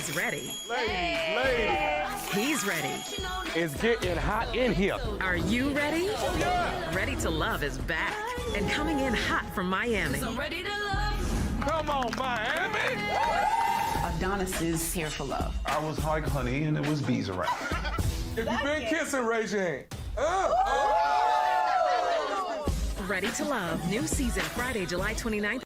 She's ready. Ladies. He's ready. It's getting hot in here. Are you ready? Oh, yeah. Ready to Love is back and coming in hot from Miami. Come on, Miami. Adonis is here for love. I was like honey and it was bees around. If you've been kissing, raise your hand. Ready to Love, new season Friday, July 29th.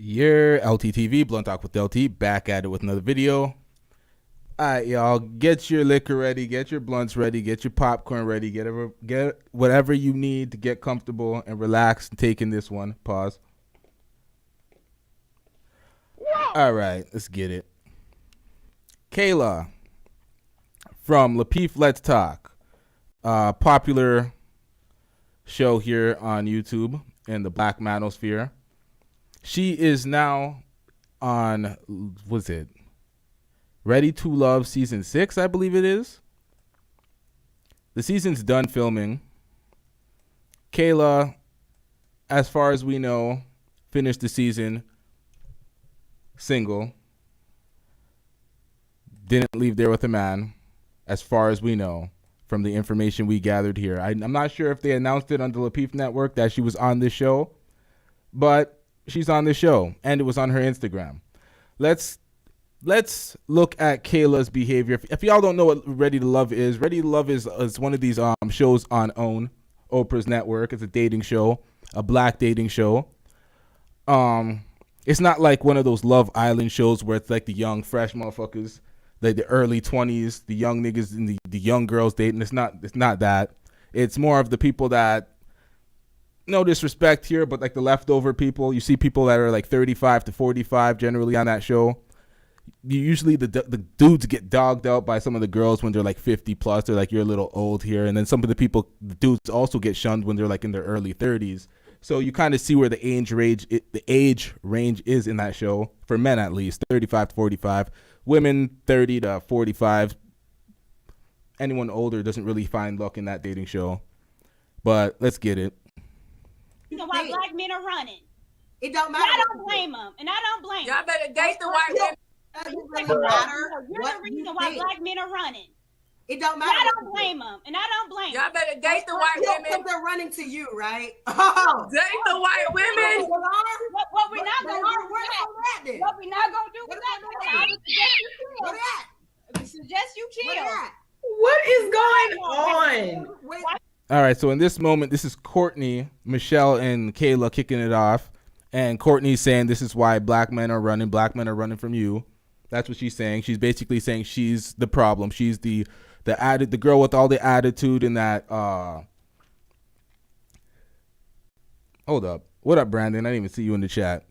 Your LTTV, Blunt Talk with LT, back at it with another video. All right, y'all, get your liquor ready, get your blunts ready, get your popcorn ready, get whatever you need to get comfortable and relax taking this one. Pause. All right, let's get it. Kayla from Lapeef Let's Talk, popular show here on YouTube in the Black manosphere. She is now on, was it Ready to Love season 6, I believe it is. The season's done filming. Kayla, as far as we know, finished the season single. Didn't leave there with a man, as far as we know, from the information we gathered here. I'm not sure if they announced it on the Lapeef Network that she was on this show, but she's on the show, and it was on her Instagram. Let's look at Kayla's behavior. If y'all don't know what Ready to Love is one of these shows on OWN, Oprah's network. It's a dating show, a black dating show. It's not like one of those Love Island shows where it's like the young, fresh motherfuckers, like the early 20s, the young niggas and the young girls dating. It's not that. It's more of the people that, no disrespect here, but like the leftover people. You see people that are like 35 to 45 generally on that show. Usually the dudes get dogged out by some of the girls when they're like 50 plus. They're like, you're a little old here. And then some of the dudes also get shunned when they're like in their early 30s. So you kind of see where the age range is in that show, for men at least, 35 to 45. Women, 30 to 45. Anyone older doesn't really find luck in that dating show. But let's get it. You know why black men are running. It don't matter. And I don't blame them. Y'all better date the white women. It doesn't matter. You're the reason why black men are running. It don't matter. I don't blame them. And I don't blame them. Y'all better date the white women. They're running to you, right? Oh. Date the white women. What we're not going to do. What we're not going to do with that. I would suggest you chill. What is going on? All right, so in this moment, this is Courtney, Michelle, and Kayla kicking it off. And Courtney's saying this is why black men are running. Black men are running from you. That's what she's saying. She's basically saying she's the problem. She's the girl with all the attitude and that. Hold up. What up, Brandon? I didn't even see you in the chat.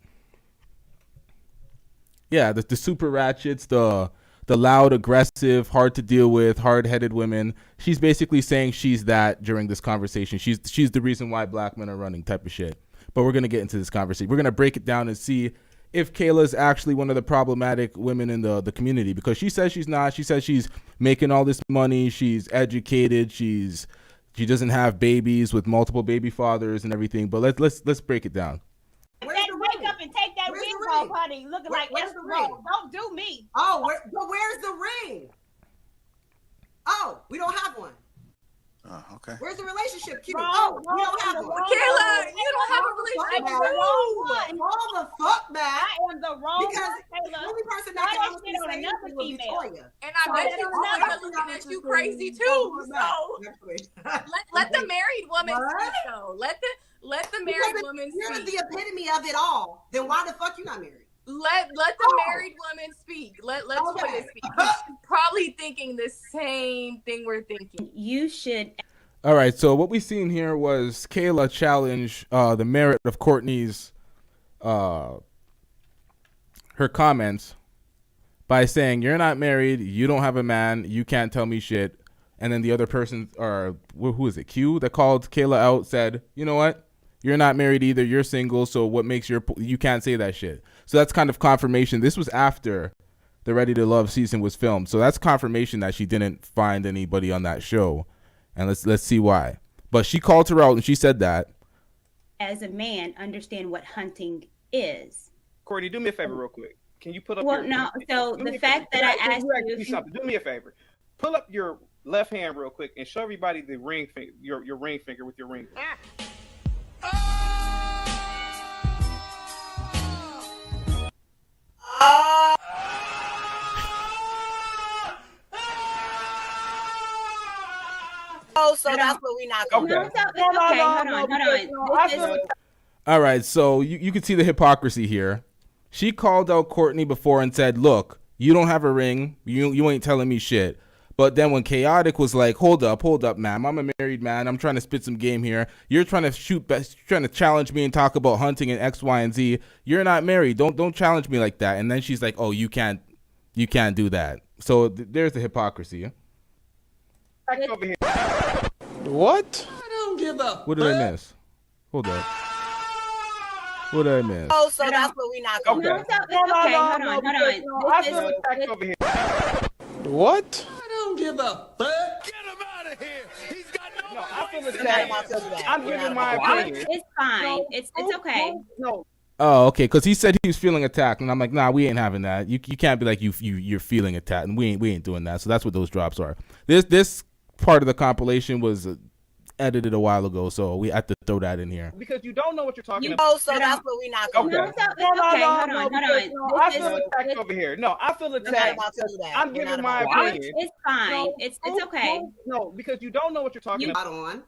Yeah, the super ratchets, the loud, aggressive, hard to deal with, hard-headed women. She's basically saying she's that during this conversation. She's the reason why black men are running type of shit. But we're going to get into this conversation. We're going to break it down and see if Kayla is actually one of the problematic women in the community, because she says she's not. She says she's making all this money. She's educated. She doesn't have babies with multiple baby fathers and everything. But let's break it down. Wake up and take that ring off, honey. Looking like where's the ring? Don't do me. Oh, but where's the ring? Oh, we don't have one. Oh, okay. Where's the relationship? Cute. We don't have one. Kayla, you don't have a relationship. All the fuck, man. I am the wrong Because one, the only person that can honestly on say another anything was female. Victoria. And I bet you another looking at you crazy too. So let the married woman speak though. Let the married woman speak. You're the epitome of it all. Then why the fuck you not married? Let the married woman speak. Let's Toya speak. She's probably thinking the same thing we're thinking. You should. All right, so what we seen here was Kayla challenge the merit of Courtney's her comments by saying, you're not married, you don't have a man, you can't tell me shit, And then the other person, or who is it, Q, that called Kayla out, said, you know what? You're not married either. You're single. So what makes you can't say that shit. So that's kind of confirmation. This was after the Ready to Love season was filmed. So that's confirmation that she didn't find anybody on that show. And let's see why. But she called her out and she said that. As a man, understand what hunting is. Courtney, do me a favor real quick. Can you put up Well, no. So the fact that I asked you something, do me a favor. Pull up your left hand real quick and show everybody the ring finger, your ring finger with your ring. Oh, so that's what we're not going to do. Okay, hold on. All right, so you can see the hypocrisy here. She called out Courtney before and said, look, you don't have a ring. You ain't telling me shit. But then when Chaotic was like, hold up, ma'am. I'm a married man. I'm trying to spit some game here. You're trying to challenge me and talk about hunting and X, Y, and Z. You're not married. Don't challenge me like that. And then she's like, oh, you can't do that. So there's the hypocrisy. What? I don't give a What did I miss? Hold up. What did I miss? Oh, so that's what we're not going to do. Okay, hold on. What? I don't give a fuck. Get him out of here. He's got no I feel attacked. I'm giving my opinion. It's fine. It's okay. No. Oh, okay, because he said he was feeling attacked, and I'm like, nah, we ain't having that. You can't be like you're feeling attacked, and we ain't doing that. So that's what those drops are. This part of the compilation was edited a while ago, so we have to throw that in here. Because you don't know what you're talking about. Oh, so that's what we're not going to do. Hold on. I feel attacked over here. No, I feel attacked. I'm giving my opinion. It's fine. It's okay. No, because you don't know what you're talking about. On.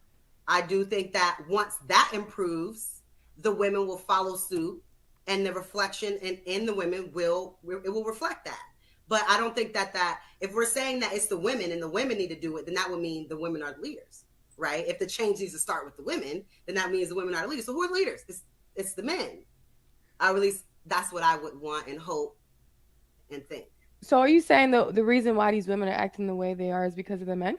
I do think that once that improves, the women will follow suit, and the reflection in the women will reflect that. But I don't think that if we're saying that it's the women and the women need to do it, then that would mean the women are the leaders, right? If the change needs to start with the women, then that means the women are the leaders. So who are the leaders? It's the men. At least that's what I would want and hope and think. So are you saying the reason why these women are acting the way they are is because of the men?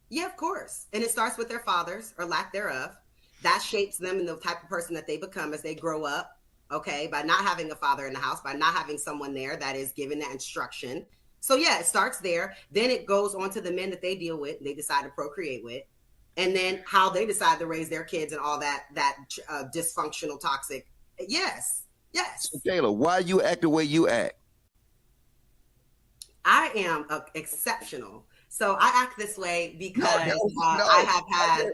Yeah, of course. And it starts with their fathers or lack thereof. That shapes them and the type of person that they become as they grow up, okay, by not having a father in the house, by not having someone there that is giving that instruction. So yeah, it starts there. Then it goes on to the men that they deal with, they decide to procreate with, and then how they decide to raise their kids and all that dysfunctional, toxic. Yes. So Kayla, why you act the way you act? I am exceptional. So I act this way because I have had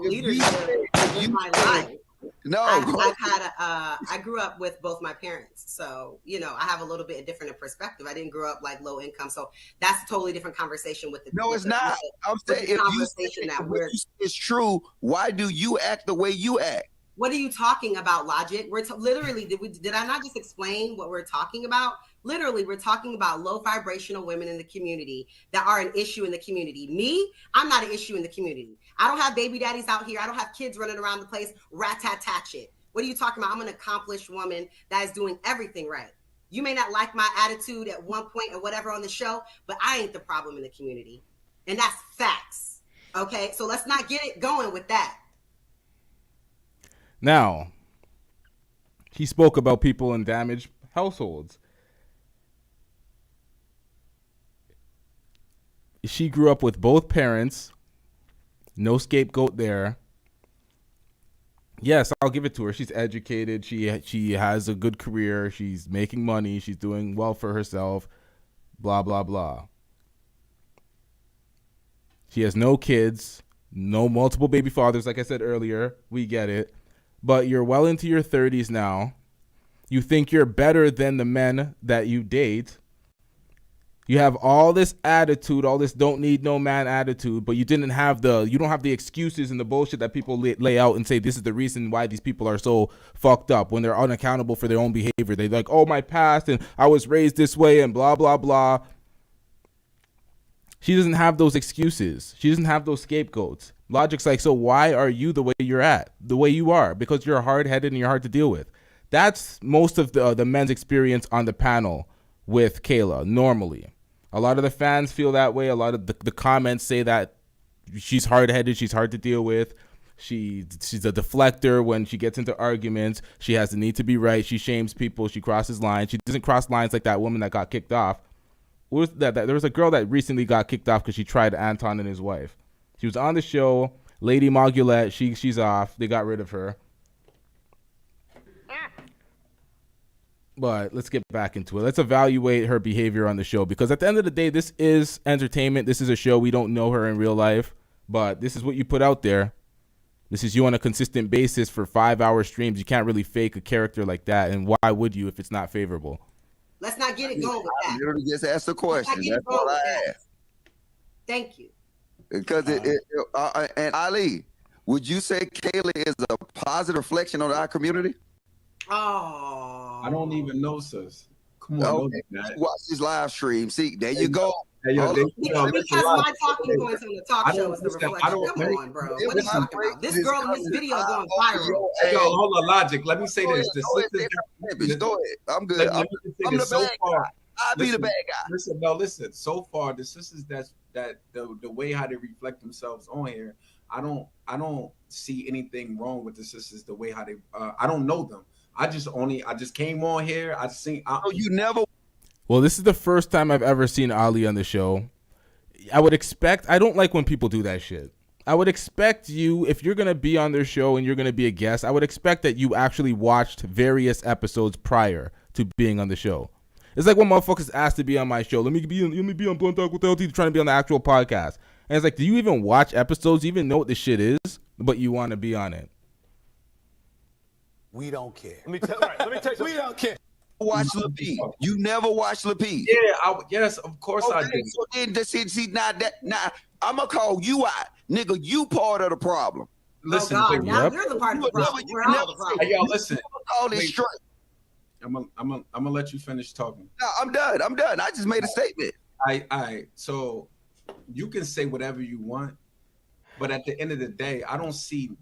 leadership in my life. I grew up with both my parents. So, I have a little bit different perspective. I didn't grow up like low income. So that's a totally different conversation with the No, it's not. I'm saying if conversation it's true, why do you act the way you act? What are you talking about, Logic? We're literally, did I not just explain what we're talking about? Literally, we're talking about low vibrational women in the community that are an issue in the community. Me, I'm not an issue in the community. I don't have baby daddies out here. I don't have kids running around the place, rat-tat-tat shit. What are you talking about? I'm an accomplished woman that is doing everything right. You may not like my attitude at one point or whatever on the show, but I ain't the problem in the community. And that's facts. Okay, so let's not get it going with that. Now, he spoke about people in damaged households. She grew up with both parents. No scapegoat there. Yes, I'll give it to her. She's educated. She has a good career. She's making money. She's doing well for herself. Blah, blah, blah. She has no kids. No multiple baby fathers, like I said earlier. We get it. But you're well into your 30s now. You think you're better than the men that you date. You have all this attitude, all this don't need no man attitude, but you don't have the excuses and the bullshit that people lay out and say this is the reason why these people are so fucked up when they're unaccountable for their own behavior. They're like, oh, my past and I was raised this way and blah, blah, blah. She doesn't have those excuses. She doesn't have those scapegoats. Logic's like, so why are you the way you're at, the way you are? Because you're hard-headed and you're hard to deal with. That's most of the men's experience on the panel with Kayla, normally. A lot of the fans feel that way. A lot of the comments say that she's hard-headed, she's hard to deal with. She's a deflector when she gets into arguments. She has the need to be right. She shames people. She crosses lines. She doesn't cross lines like that woman that got kicked off. What was that? There was a girl that recently got kicked off because she tried Anton and his wife. She was on the show. Lady Margulette, she's off. They got rid of her. But let's get back into it. Let's evaluate her behavior on the show, because at the end of the day, this is entertainment. This is a show. We don't know her in real life, but this is what you put out there. This is you on a consistent basis for 5-hour streams. You can't really fake a character like that, and why would you if it's not favorable? Let's not get it going with that. I literally just asked a question. That's all I asked. Thank you. Because and Ali, would you say Kayla is a positive reflection on our community? Oh, I don't even know, sis. Come on, okay. Watch this live stream. See, there you go. Hey, yo, because my talking points on the talk show is the reflection. Come on, bro. What are you talking about? This girl in this video going viral. Yo, hold on, Logic. Let me say this. Go ahead. I'm good. I'm the bad guy. I'll be the bad guy. Listen. So far, the sisters that the way how they reflect themselves on here, I don't see anything wrong with the sisters. The way how they, I don't know them. I just came on here. You never. Well, this is the first time I've ever seen Ali on the show. I don't like when people do that shit. I would expect you, if you're going to be on their show and you're going to be a guest, I would expect that you actually watched various episodes prior to being on the show. It's like when motherfuckers asked to be on my show. Let me be on Blunt Talk with LT, trying to be on the actual podcast. And it's like, do you even watch episodes? Do you even know what this shit is? But you want to be on it. We don't care. Let me tell you, we don't care. Watch Lapeef. You never watch Lapeef. Yeah, yes, of course I did. So then, see, now I'm gonna call you out, nigga. You part of the problem. Listen, now you're the part of the problem. We're all the problem. Hey, y'all, listen. All this straight. I'm gonna let you finish talking. No, I'm done. I just made a statement. So you can say whatever you want, but at the end of the day,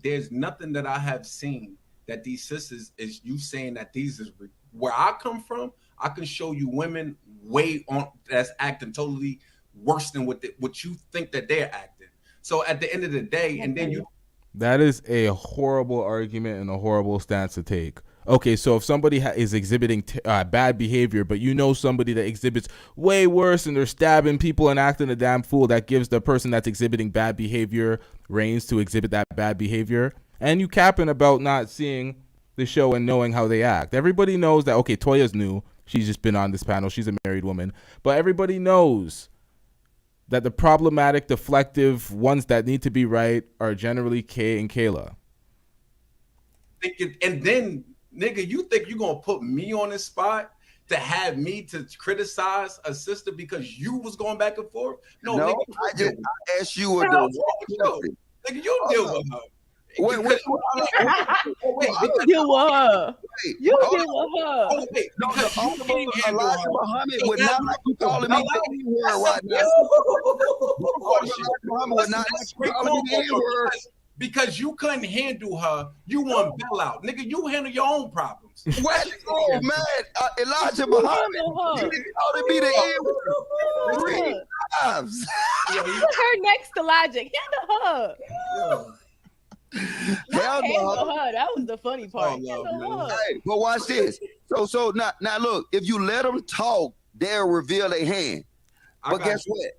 there's nothing that I have seen that these sisters is you saying that these is where I come from. I can show you women way on that's acting totally worse than what you think that they're acting. So at the end of the day, and then that is a horrible argument and a horrible stance to take. Okay, so if somebody is exhibiting bad behavior, but you know somebody that exhibits way worse and they're stabbing people and acting a damn fool, that gives the person that's exhibiting bad behavior reins to exhibit that bad behavior. And you capping about not seeing the show and knowing how they act. Everybody knows that, okay, Toya's new. She's just been on this panel. She's a married woman. But everybody knows that the problematic, deflective ones that need to be right are generally Kay and Kayla. And then, nigga, you think you're going to put me on this spot to have me to criticize a sister because you was going back and forth? No, nigga, I asked you a nigga, you deal with her. Wait. You deal with her. You deal with her. Elijah Muhammad would not like you calling me the N-word right now. Elijah Muhammad would not like you calling me the N-word. Because you couldn't handle her, you want bail out. Nigga, you handle your own problems. What? Oh, man. Elijah Muhammad. You didn't call me the N-word 3 times. Put her next to Logic. Handle her. Hell no. Her. That was the funny part. Hey, but watch this. So now look, if you let them talk, they'll reveal their hand. But guess what?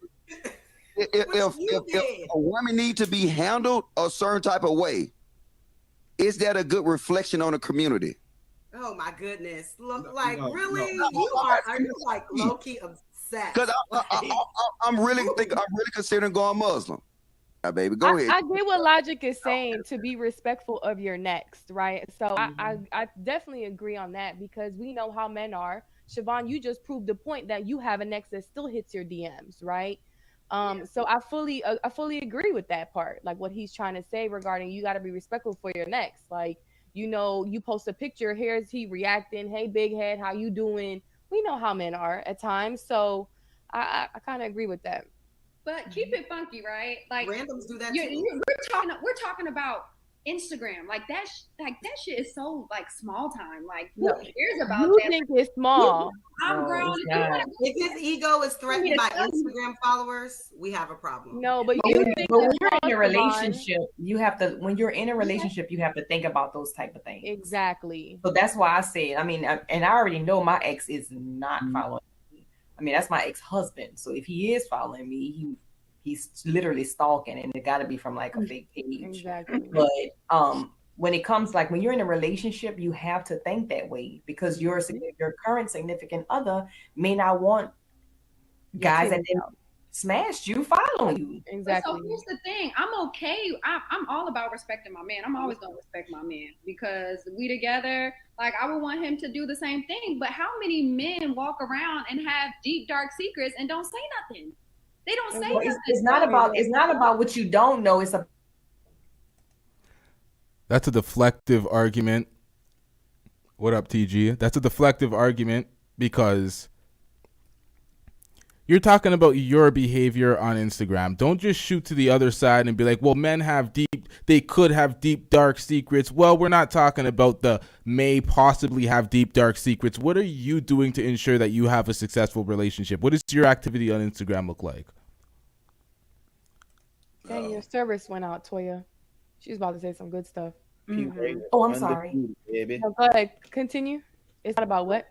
If a woman needs to be handled a certain type of way, is that a good reflection on the community? Oh my goodness! Look, really, you are you like low key upset? Because I'm really considering going Muslim. Baby, go ahead. I get what Logic is saying, to be respectful of your next, right? So I definitely agree on that, because we know how men are. Siobhan, you just proved the point that you have an ex that still hits your DMs, right? So I fully agree with that part, like what he's trying to say regarding you got to be respectful for your next. Like, you know, you post a picture, here's he reacting, hey big head, how you doing? We know how men are at times, so I kind of agree with that. But keep it funky, right? Like randoms do that too. We're talking about Instagram. Like that shit is so like small time. Like who No, cares about you that? think it's small. I'm grown. If his ego is threatened by Instagram followers, we have a problem. No, but But you when, think but when it's you're in a small, relationship, you have to. When you're in a relationship, you have to think about those type of things. Exactly. So that's why I said. I mean, and I already know my ex is not following me. I mean, that's my ex-husband. So if he is following me, he's literally stalking, and it got to be from like a fake page. Exactly. But when it comes like when you're in a relationship, you have to think that way because your current significant other may not want guys that smashed you following you. Exactly. So here's the thing. I'm okay. I'm all about respecting my man. I'm always gonna respect my man because we together. Like I would want him to do the same thing. But how many men walk around and have deep dark secrets and don't say nothing? They don't say nothing. It's not about what you don't know. It's a That's a deflective argument. What up, TG? That's a deflective argument because you're talking about your behavior on Instagram. Don't just shoot to the other side and be like, well, men they could have deep, dark secrets. Well, we're not talking about the may possibly have deep, dark secrets. What are you doing to ensure that you have a successful relationship? What does your activity on Instagram look like? Dang, your service went out, Toya. She was about to say some good stuff. Mm-hmm. Oh, I'm sorry. Baby. No, go ahead. Continue. It's not about what?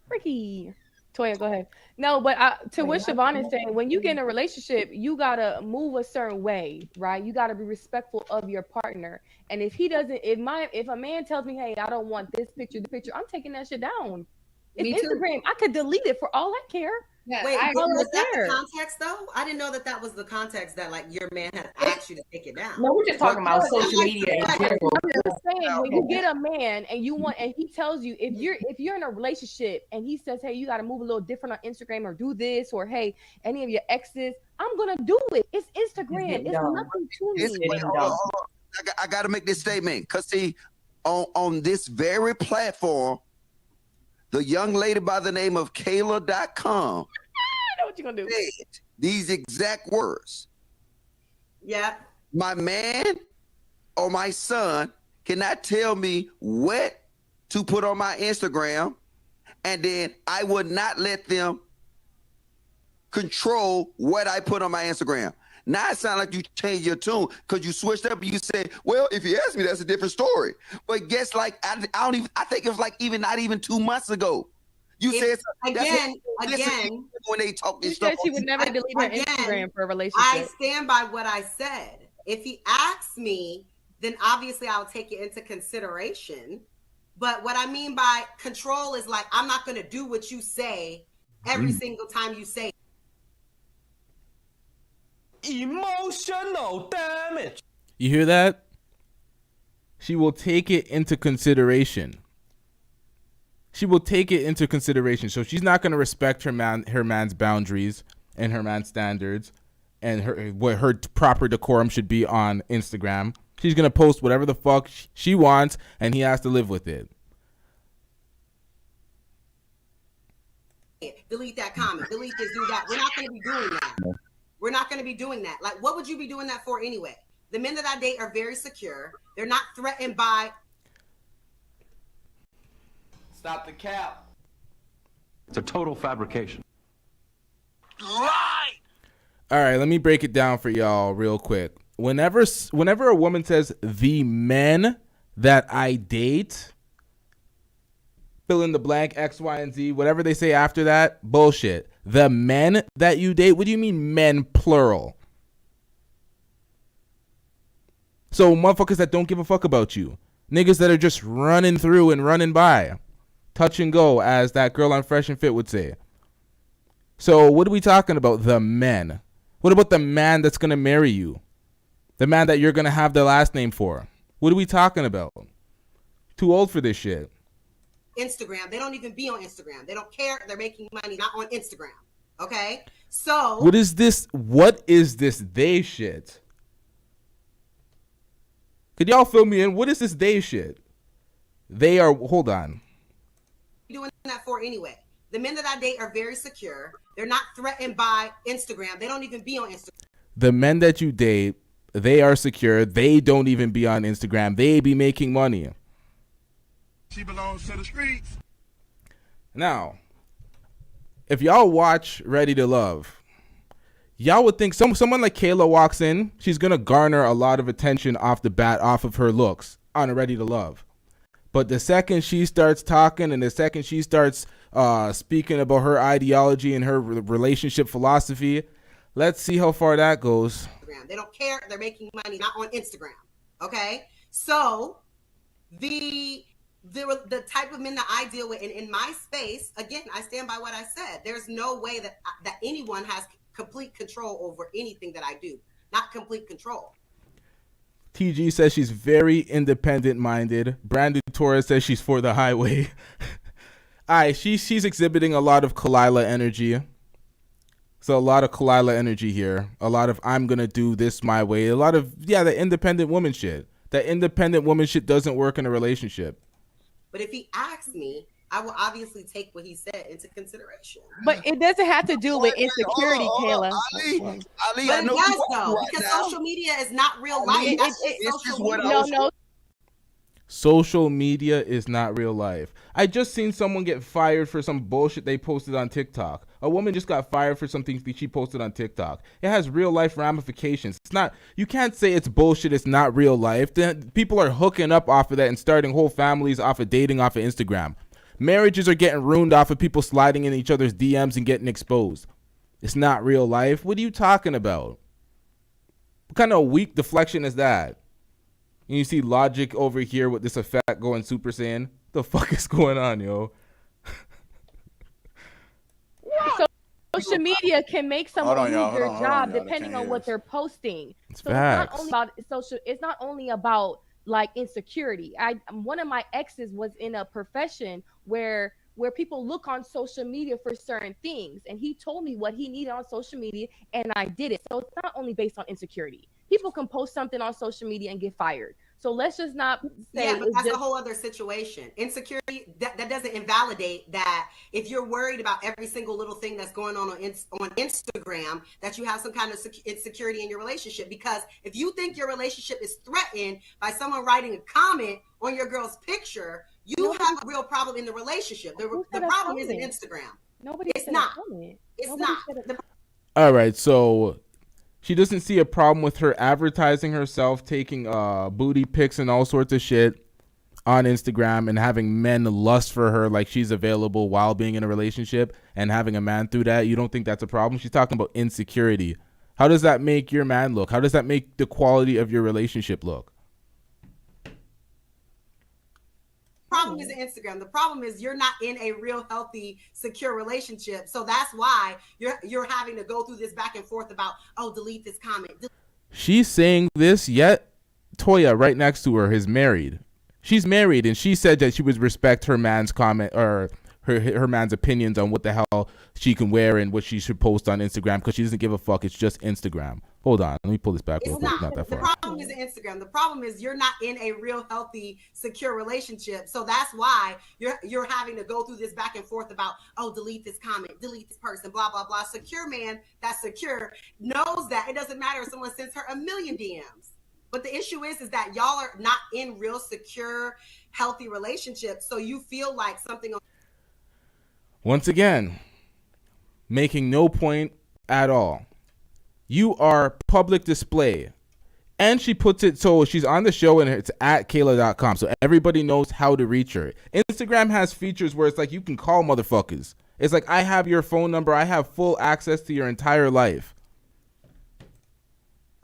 Ricky. Toya, go ahead. No, but to what Siobhan is saying, when you get in a relationship, you got to move a certain way, right? You got to be respectful of your partner. And if he doesn't, if a man tells me, hey, I don't want this picture, I'm taking that shit down. It's Instagram. I could delete it for all I care. Yeah, wait, was that the context though? I didn't know that was the context that like your man had asked you to take it down. No, we're just talking about social media in general. I'm just saying, when you get a man and he tells you if you're in a relationship and he says, hey, you got to move a little different on Instagram or do this, or hey, any of your exes, I'm gonna do it. It's Instagram. It's nothing to me. I got to make this statement because see, on this very platform, the young lady by the name of Kayla.com. I know what you're gonna do. These exact words. Yeah. My man or my son cannot tell me what to put on my Instagram, and then I would not let them control what I put on my Instagram. Now it sounds like you changed your tune because you switched up and you said, well, if you ask me, that's a different story. But guess like, I think it was like not even 2 months ago. You said again, when they talk this she stuff. said she would never delete her Instagram for a relationship. I stand by what I said. If he asks me, then obviously I'll take it into consideration. But what I mean by control is like, I'm not going to do what you say every single time you say it. Emotional damage. You hear that? She will take it into consideration. She will take it into consideration. So she's not going to respect her man's boundaries and her man's standards and what her proper decorum should be on Instagram. She's going to post whatever the fuck she wants and he has to live with it. Delete that comment. Delete this, do that. We're not going to be doing that. We're not going to be doing that. Like, what would you be doing that for anyway? The men that I date are very secure. They're not threatened by. Stop the cap. It's a total fabrication. Right. All right, let me break it down for y'all real quick. Whenever a woman says the men that I date, fill in the blank, X, Y, and Z, whatever they say after that, bullshit. The men that you date, what do you mean men plural? So motherfuckers that don't give a fuck about you. Niggas that are just running through and running by. Touch and go, as that girl on Fresh and Fit would say. So what are we talking about? The men. What about the man that's going to marry you? The man that you're going to have the last name for? What are we talking about? Too old for this shit. Instagram. They don't even be on Instagram. They don't care. They're making money not on Instagram. Okay? So What is this they shit? Could y'all fill me in? What is this they shit? They are, hold on. Doing that for anyway. The men that I date are very secure. They're not threatened by Instagram. They don't even be on Instagram. The men that you date, They are secure. They don't even be on Instagram. They be making money. She belongs to the streets. Now, if y'all watch Ready to Love, y'all would think someone like Kayla walks in, she's going to garner a lot of attention off the bat, off of her looks on Ready to Love. But the second she starts talking and the second she starts speaking about her ideology and her relationship philosophy, let's see how far that goes. They don't care. They're making money, not on Instagram. Okay? So the type of men that I deal with in my space, again, I stand by what I said. There's no way that anyone has complete control over anything that I do. Not complete control. TG says she's very independent-minded. Brandon Torres says she's for the highway. All right, she's exhibiting a lot of Kayla energy. So a lot of Kayla energy here. A lot of I'm going to do this my way. A lot of, the independent woman shit. That independent woman shit doesn't work in a relationship. But if he asks me, I will obviously take what he said into consideration. But it doesn't have to do with insecurity, Kayla. Ali, but it does though, because social media is not real life. No. Social media is not real life. I just seen someone get fired for some bullshit they posted on TikTok. A woman just got fired for something she posted on TikTok. It has real life ramifications. It's not, you can't say it's bullshit, it's not real life. Then people are hooking up off of that and starting whole families off of dating off of Instagram. Marriages are getting ruined off of people sliding in each other's DMs and getting exposed. It's not real life. What are you talking about? What kind of weak deflection is that? And you see Logic over here with this effect going Super Saiyan. The fuck is going on, yo? Social media can make someone lose their job y'all. depending on what they're posting. It's so facts. it's not only about social. It's not only about like insecurity. One of my exes was in a profession where people look on social media for certain things, and he told me what he needed on social media, and I did it. So it's not only based on insecurity. People can post something on social media and get fired. So let's just not say. Yeah, but that's a whole other situation. Insecurity, that doesn't invalidate that if you're worried about every single little thing that's going on Instagram, that you have some kind of insecurity in your relationship. Because if you think your relationship is threatened by someone writing a comment on your girl's picture, you have a real problem in the relationship. The problem isn't Instagram. It's not. It's not. All right, so she doesn't see a problem with her advertising herself, taking booty pics and all sorts of shit on Instagram and having men lust for her like she's available while being in a relationship and having a man through that. You don't think that's a problem? She's talking about insecurity. How does that make your man look? How does that make the quality of your relationship look? The problem isn't Instagram. The problem is you're not in a real healthy, secure relationship. So that's why you're having to go through this back and forth about, oh, delete this comment. She's saying this, yet Toya right next to her is married. She's married, and she said that she would respect her man's comment or her man's opinions on what the hell she can wear and what she should post on Instagram because she doesn't give a fuck. It's just Instagram. Hold on. Let me pull this back. It's not that far. The problem isn't Instagram. The problem is you're not in a real healthy, secure relationship. So that's why you're having to go through this back and forth about, oh, delete this comment, delete this person, blah, blah, blah. Secure man that's secure knows that it doesn't matter if someone sends her a million DMs. But the issue is that y'all are not in real, secure, healthy relationships. So you feel like something. Once again, making no point at all. You are public display. And she puts it so she's on the show and it's at Kayla.com. So everybody knows how to reach her. Instagram has features where it's like you can call motherfuckers. It's like I have your phone number. I have full access to your entire life.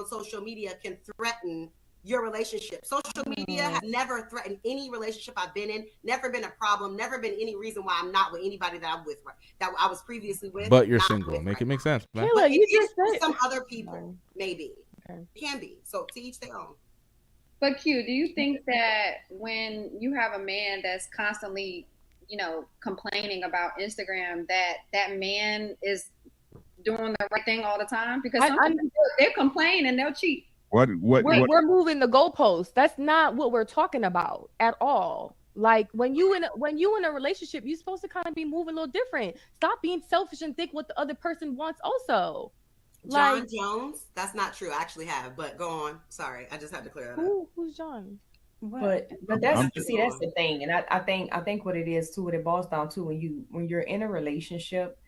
Social media can threaten your relationship. Social media has never threatened any relationship I've been in, never been a problem, never been any reason why I'm not with anybody that I'm with, that I was previously with. But you're single. Make it make sense. Man. Kayla, you just said some other people, maybe. Okay. Can be. So to each their own. But Q, do you think that when you have a man that's constantly, complaining about Instagram, that man is doing the right thing all the time? Because they'll complain and they'll cheat. We're moving the goalposts. That's not what we're talking about at all. Like when you in a relationship, you're supposed to kind of be moving a little different. Stop being selfish and think what the other person wants also. John Like, Jones? That's not true. I actually have, but go on. Sorry, I just had to clear that up. who's John? But that's the thing, and I think what it is too, what it boils down to when you're in a relationship,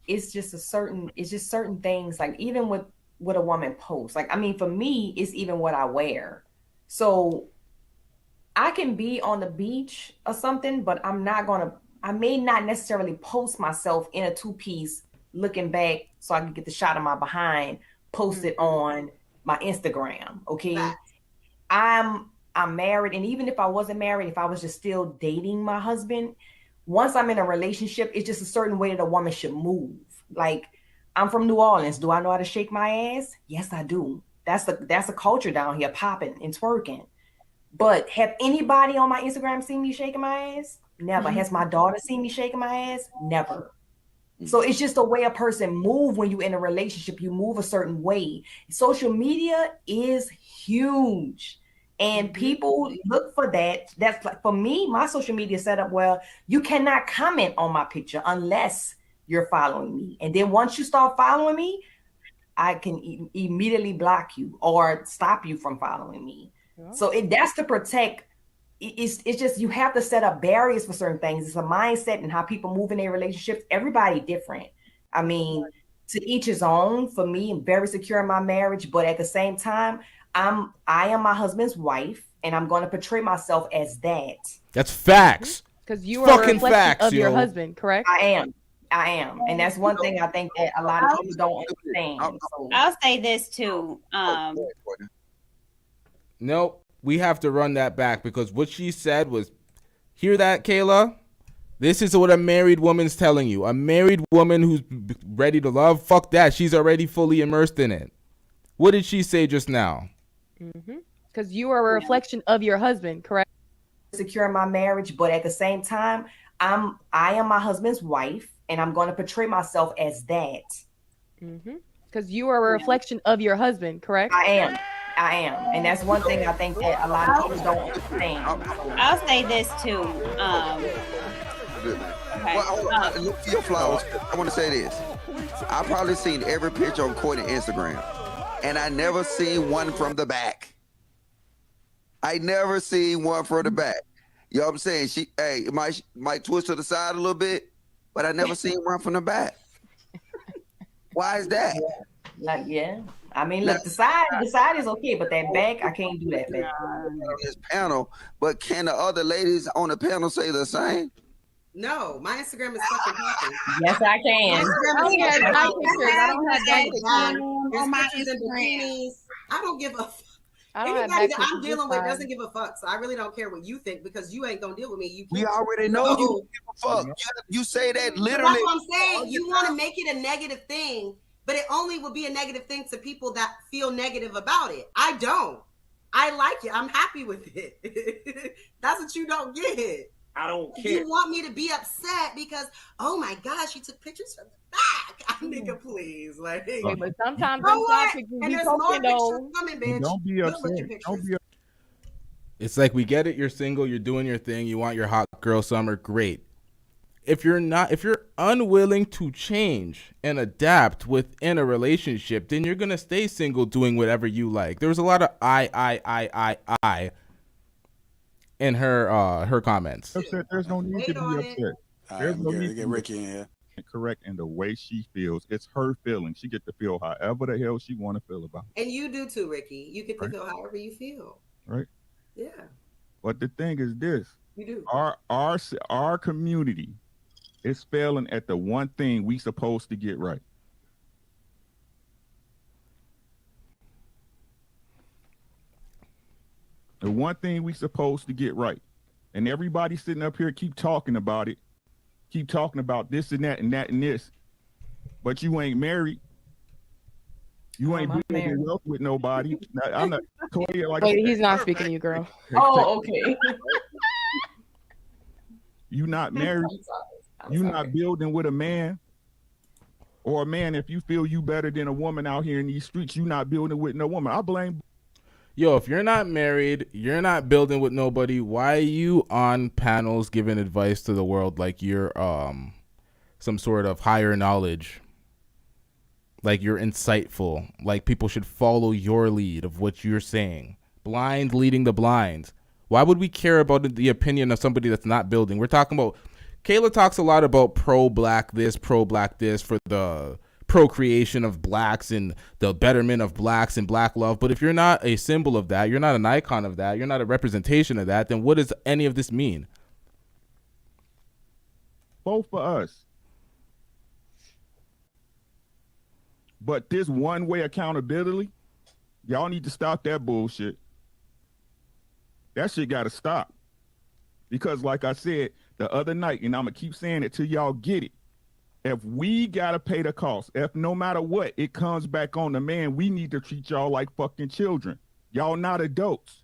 it's just certain things, like even with what a woman posts. Like, I mean, for me, it's even what I wear. So I can be on the beach or something, but I may not necessarily post myself in a 2-piece looking back so I can get the shot of my behind, post it on my Instagram. Okay. I'm married, and even if I wasn't married, if I was just still dating my husband, once I'm in a relationship, it's just a certain way that a woman should move. Like, I'm from New Orleans. Do I know how to shake my ass? Yes, I do. That's a culture down here, popping and twerking. But have anybody on my Instagram seen me shaking my ass? Never. Has my daughter seen me shaking my ass? Never. So it's just the way a person move when you're in a relationship. You move a certain way. Social media is huge. And people look for that. That's like, for me, my social media setup where you cannot comment on my picture unless you're following me. And then once you start following me, I can immediately block you or stop you from following me. Yeah. So that's to protect. It's just, you have to set up barriers for certain things. It's a mindset and how people move in their relationships. Everybody different. I mean, to each his own. For me, I'm very secure in my marriage, but at the same time, I am my husband's wife, and I'm going to portray myself as that. That's facts. Because you are a reflection facts, of your husband, correct? I am. And that's one thing I think that a lot of people don't understand. I'll say this too. Nope. We have to run that back, because what she said was, hear that, Kayla? This is what a married woman's telling you. A married woman who's ready to love, fuck that. She's already fully immersed in it. What did she say just now? Because you are a reflection of your husband, correct? Secure in my marriage, but at the same time, I am my husband's wife, and I'm going to portray myself as that. Because you are a reflection of your husband, correct? I am. And that's one thing I think that a lot of people don't understand. I'll say this too. Look for your flaws. I want to say this. I've probably seen every picture on Courtney Instagram, and I never seen one from the back. I never seen one from the back. You know what I'm saying? It might twist to the side a little bit, but I never seen one from the back. Why is that? I mean, look, the side is okay, but that back, I can't do that. On this panel, but can the other ladies on the panel say the same? No, my Instagram is fucking popping. Yes, I can. I don't have pictures in bikinis. I don't give a fuck. Anybody that I'm dealing with doesn't give a fuck, so I really don't care what you think, because you ain't gonna deal with me. We already know you don't give a fuck. You say that literally. That's what I'm saying. You want to make it a negative thing, but it only will be a negative thing to people that feel negative about it. I don't. I like it. I'm happy with it. That's what you don't get. I don't care. You want me to be upset because, oh my gosh, she took pictures from the back. Nigga, please. Like, but sometimes those side pictures be posted though. Coming, bitch. Don't be upset. It's like, we get it. You're single. You're doing your thing. You want your hot girl summer. Great. If you're unwilling to change and adapt within a relationship, then you're gonna stay single, doing whatever you like. There was a lot of I in her comments. There's no need to be upset. There's no need to get Ricky in here. Correct in the way she feels. It's her feeling. She get to feel however the hell she want to feel about it. And you do too, Ricky. You get to feel however you feel. Right. Yeah. But the thing is this. You do. Our community is failing at the one thing we supposed to get right. The one thing we supposed to get right. And everybody sitting up here keep talking about it. Keep talking about this and that and that and this. But you ain't married. You ain't building wealth with nobody. I'm not. Wait, he's not speaking to you, girl. Oh, okay. You not married. You not building with a man. Or a man, if you feel you better than a woman out here in these streets, you not building with no woman. I blame. Yo, if you're not married, you're not building with nobody, why are you on panels giving advice to the world like you're some sort of higher knowledge? like you're insightful, like people should follow your lead of what you're saying. Blind leading the blind. Why would we care about the opinion of somebody that's not building? We're talking about, Kayla talks a lot about pro-black this for the procreation of blacks and the betterment of blacks and black love. But if you're not a symbol of that, you're not an icon of that, you're not a representation of that, then what does any of this mean? Both for us. But this one-way accountability, y'all need to stop that bullshit. That shit got to stop. Because like I said the other night, and I'm going to keep saying it till y'all get it, if we got to pay the cost, if no matter what, it comes back on the man, we need to treat y'all like fucking children. Y'all not adults.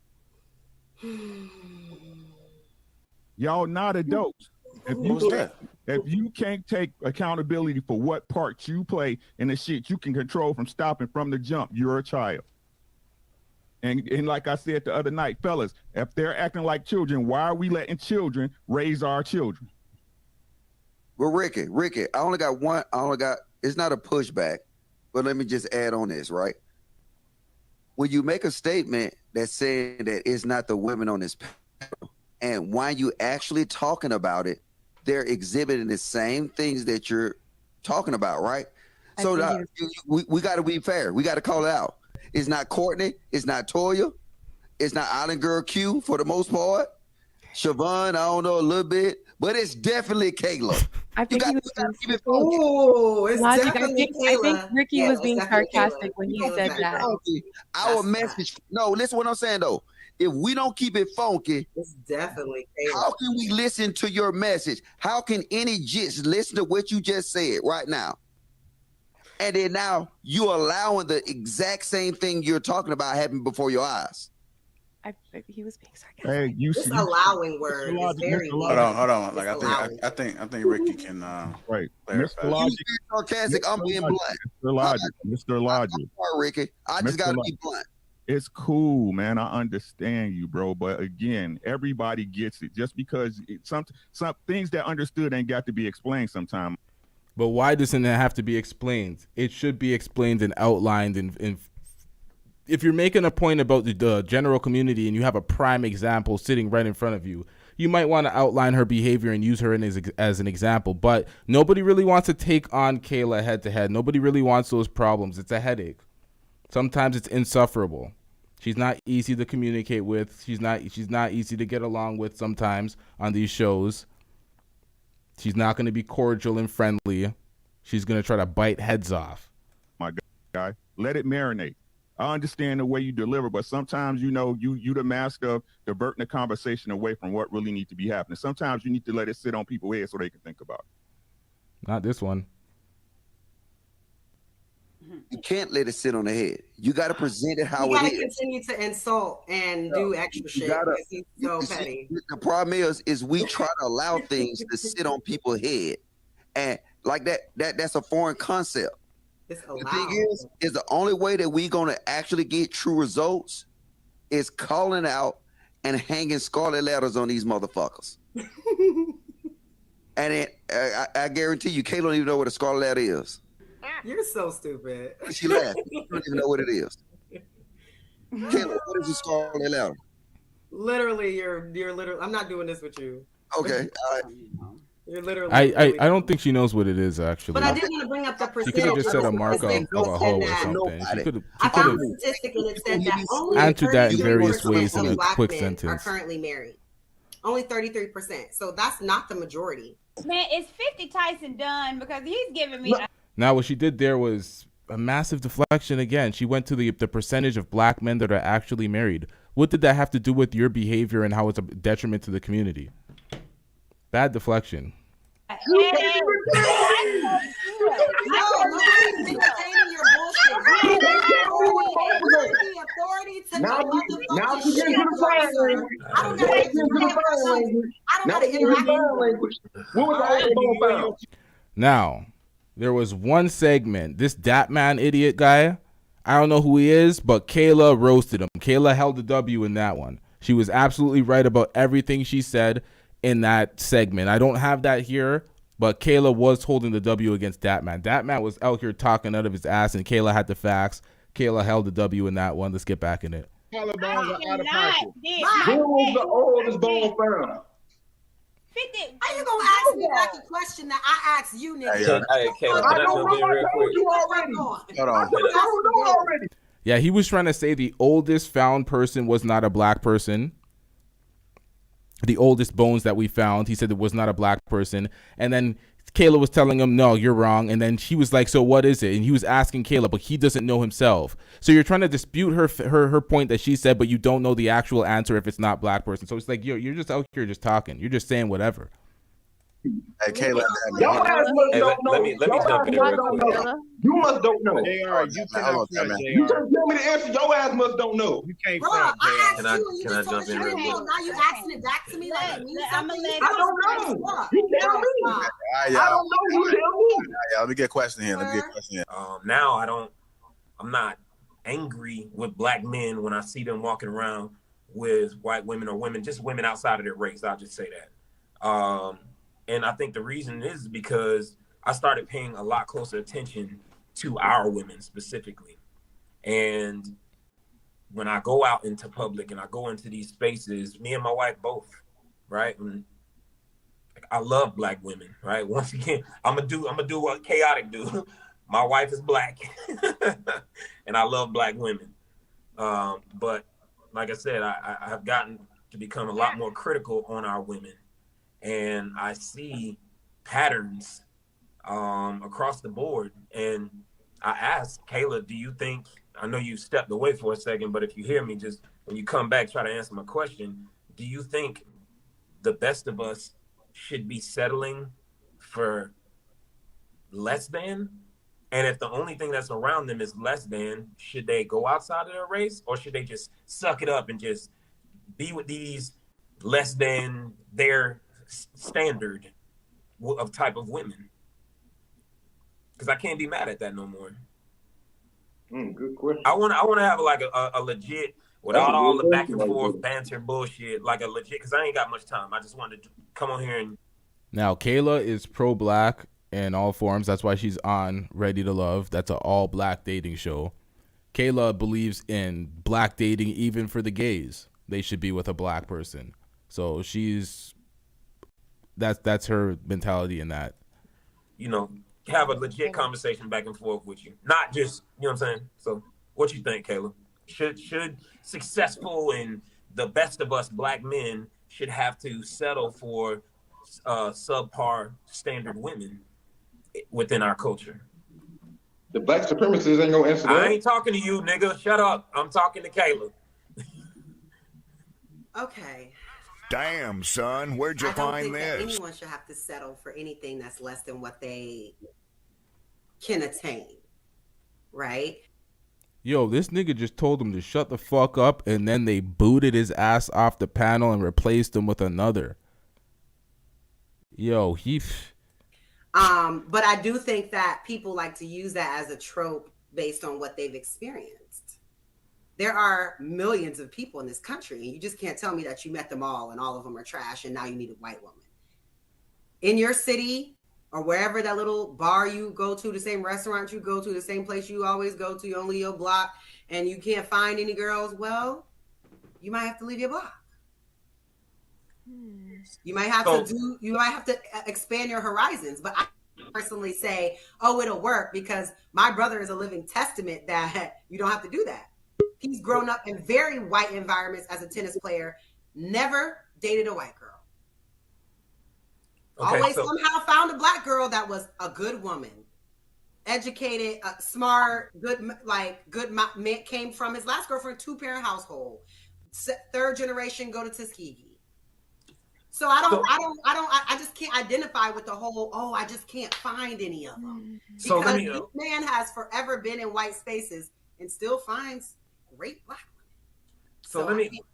Y'all not adults. If you can't take accountability for what part you play in the shit you can control from stopping from the jump, you're a child. And like I said the other night, fellas, if they're acting like children, why are we letting children raise our children? Well, Ricky, I only got one. It's not a pushback, but let me just add on this, right? When you make a statement that's saying that it's not the women on this panel, and while you actually talking about it, they're exhibiting the same things that you're talking about, right? So we got to be fair. We got to call it out. It's not Courtney. It's not Toya. It's not Island Girl Q for the most part. Siobhan, I don't know a little bit, but it's definitely Kayla. I think he was it's Logic, definitely I think Kayla. Ricky Yeah, was it's being definitely sarcastic Kayla. when he Kayla's said definitely that. Our message. No, listen what I'm saying though. If we don't keep it funky, it's definitely Kayla. How can we listen to your message? How can any jits listen to what you just said right now? And then now you allowing the exact same thing you're talking about happen before your eyes. I think he was being sarcastic. Hey, This allowing word is very Hold on. Like I think Ricky can right. clarify. You being sarcastic, I'm being blunt. Mr. Logic. Mr. Logic. I'm sorry, Ricky. I just gotta be blunt. It's cool, man. I understand you, bro. But again, everybody gets it. Just because some things that understood ain't got to be explained sometimes. But why doesn't it have to be explained? It should be explained and outlined. And if you're making a point about the general community and you have a prime example sitting right in front of you, you might want to outline her behavior and use her as an example. But nobody really wants to take on Kayla head to head. Nobody really wants those problems. It's a headache. Sometimes it's insufferable. She's not easy to communicate with. She's not easy to get along with sometimes on these shows. She's not going to be cordial and friendly. She's going to try to bite heads off. My guy, let it marinate. I understand the way you deliver, but sometimes, you the master of diverting the conversation away from what really needs to be happening. Sometimes you need to let it sit on people's heads so they can think about it. Not this one. You can't let it sit on the head. You got to present it how You it gotta is. continue to insult and do extra shit. Because he's so petty. The problem is we try to allow things to sit on people's head, and like that's a foreign concept. The thing is the only way that we gonna actually get true results is calling out and hanging scarlet letters on these motherfuckers. And I guarantee you, Kayla don't even know what a scarlet letter is. You're so stupid. She laughed. You don't even know what it is. Kayla, what is a scarlet letter? Literally, you're literally. I'm not doing this with you. Okay. You're literally. I don't think she knows what it is actually. But I did want to bring up the percentage. She could have just said a mark of a hoe or something. She could I found have a statistic and it said that only answered that in various 33% ways in of a black quick men sentence. Are currently married. Only 33%. So that's not the majority. Man, it's 50 Tyson done because he's giving me. Now, what she did there was a massive deflection again. She went to the percentage of black men that are actually married. What did that have to do with your behavior and how it's a detriment to the community? Bad deflection. Now, there was one segment. This Dat Man idiot guy, I don't know who he is, but Kayla roasted him. Kayla held the W in that one. She was absolutely right about everything she said in that segment. I don't have that here, But Kayla was holding the W against Dat Man. Dat Man was out here talking out of his ass, and Kayla had the facts. Kayla held the W in that one. Let's get back in it. Collarbones are out of pocket. Who was the oldest bone found? 50. How you gonna ask me back a question that I asked you, nigga? Hey, Kayla, I can I don't jump know. in I real told quick? you already. Hold on. I don't know already. Yeah, he was trying to say the oldest found person was not a black person. The oldest bones that we found, he said it was not a black person. And then Kayla was telling him, no, you're wrong. And then she was like, so what is it? And he was asking Kayla, but he doesn't know himself. So you're trying to dispute her point that she said, but you don't know the actual answer if it's not black person. So it's like, you're just out here just talking. You're just saying whatever. Hey, Kayla. Let me jump in real quick. You must don't know. JR, you cannot front, You JR. just tell me the answer. Your ass must don't know. You can't Bro, front, I JR. asked you and you Can I just told us jump you in didn't real know. Now you asking it back to me like it means I'ma something. let I don't know. You tell me. I don't know. You tell me. Let me get a question here. Now I'm not angry with black men when I see them walking around with white women or just women outside of their race. I'll just say that. And I think the reason is because I started paying a lot closer attention to our women specifically. And when I go out into public and I go into these spaces, me and my wife both, right? And I love black women, right? Once again, I'm gonna do what Chaotic do. My wife is black, and I love black women. But like I said, I have gotten to become a lot more critical on our women, and I see patterns across the board. And I asked Kayla, do you think? I know you stepped away for a second, but if you hear me, just when you come back, try to answer my question. Do you think the best of us should be settling for less than? And if the only thing that's around them is less than, should they go outside of their race, or should they just suck it up and just be with these less than their standard of type of women? Because I can't be mad at that no more. Good question. I want to have like a legit, without all the back and forth banter bullshit, like a legit, because I ain't got much time. I just wanted to come on here and. Now, Kayla is pro-black in all forms. That's why she's on Ready to Love. That's an all-black dating show. Kayla believes in black dating even for the gays. They should be with a black person. So that's her mentality in that. You know, have a legit conversation back and forth with you. Not just, you know what I'm saying? So what you think, Kayla? Should successful and the best of us black men should have to settle for subpar standard women within our culture? The black supremacists ain't gonna answer that. I ain't talking to you, nigga. Shut up. I'm talking to Kayla. Okay. Damn, son, where'd you find think that this? anyone should have to settle for anything that's less than what they can attain, right? Yo, this nigga just told him to shut the fuck up, and then they booted his ass off the panel and replaced him with another. Yo, But I do think that people like to use that as a trope based on what they've experienced. There are millions of people in this country, and you just can't tell me that you met them all and all of them are trash and now you need a white woman. In your city or wherever that little bar you go to, the same restaurant you go to, the same place you always go to, only your block, and you can't find any girls, well, you might have to leave your block. You might have to expand your horizons. But I personally say, oh, it'll work because my brother is a living testament that you don't have to do that. He's grown up in very white environments as a tennis player, never dated a white girl. Okay, Always somehow found a black girl that was a good woman, educated, smart, good, came from his last girlfriend, 2-parent household, 3rd generation, go to Tuskegee. So I just can't identify with the whole, I just can't find any of them. So because this man has forever been in white spaces and still finds great black women.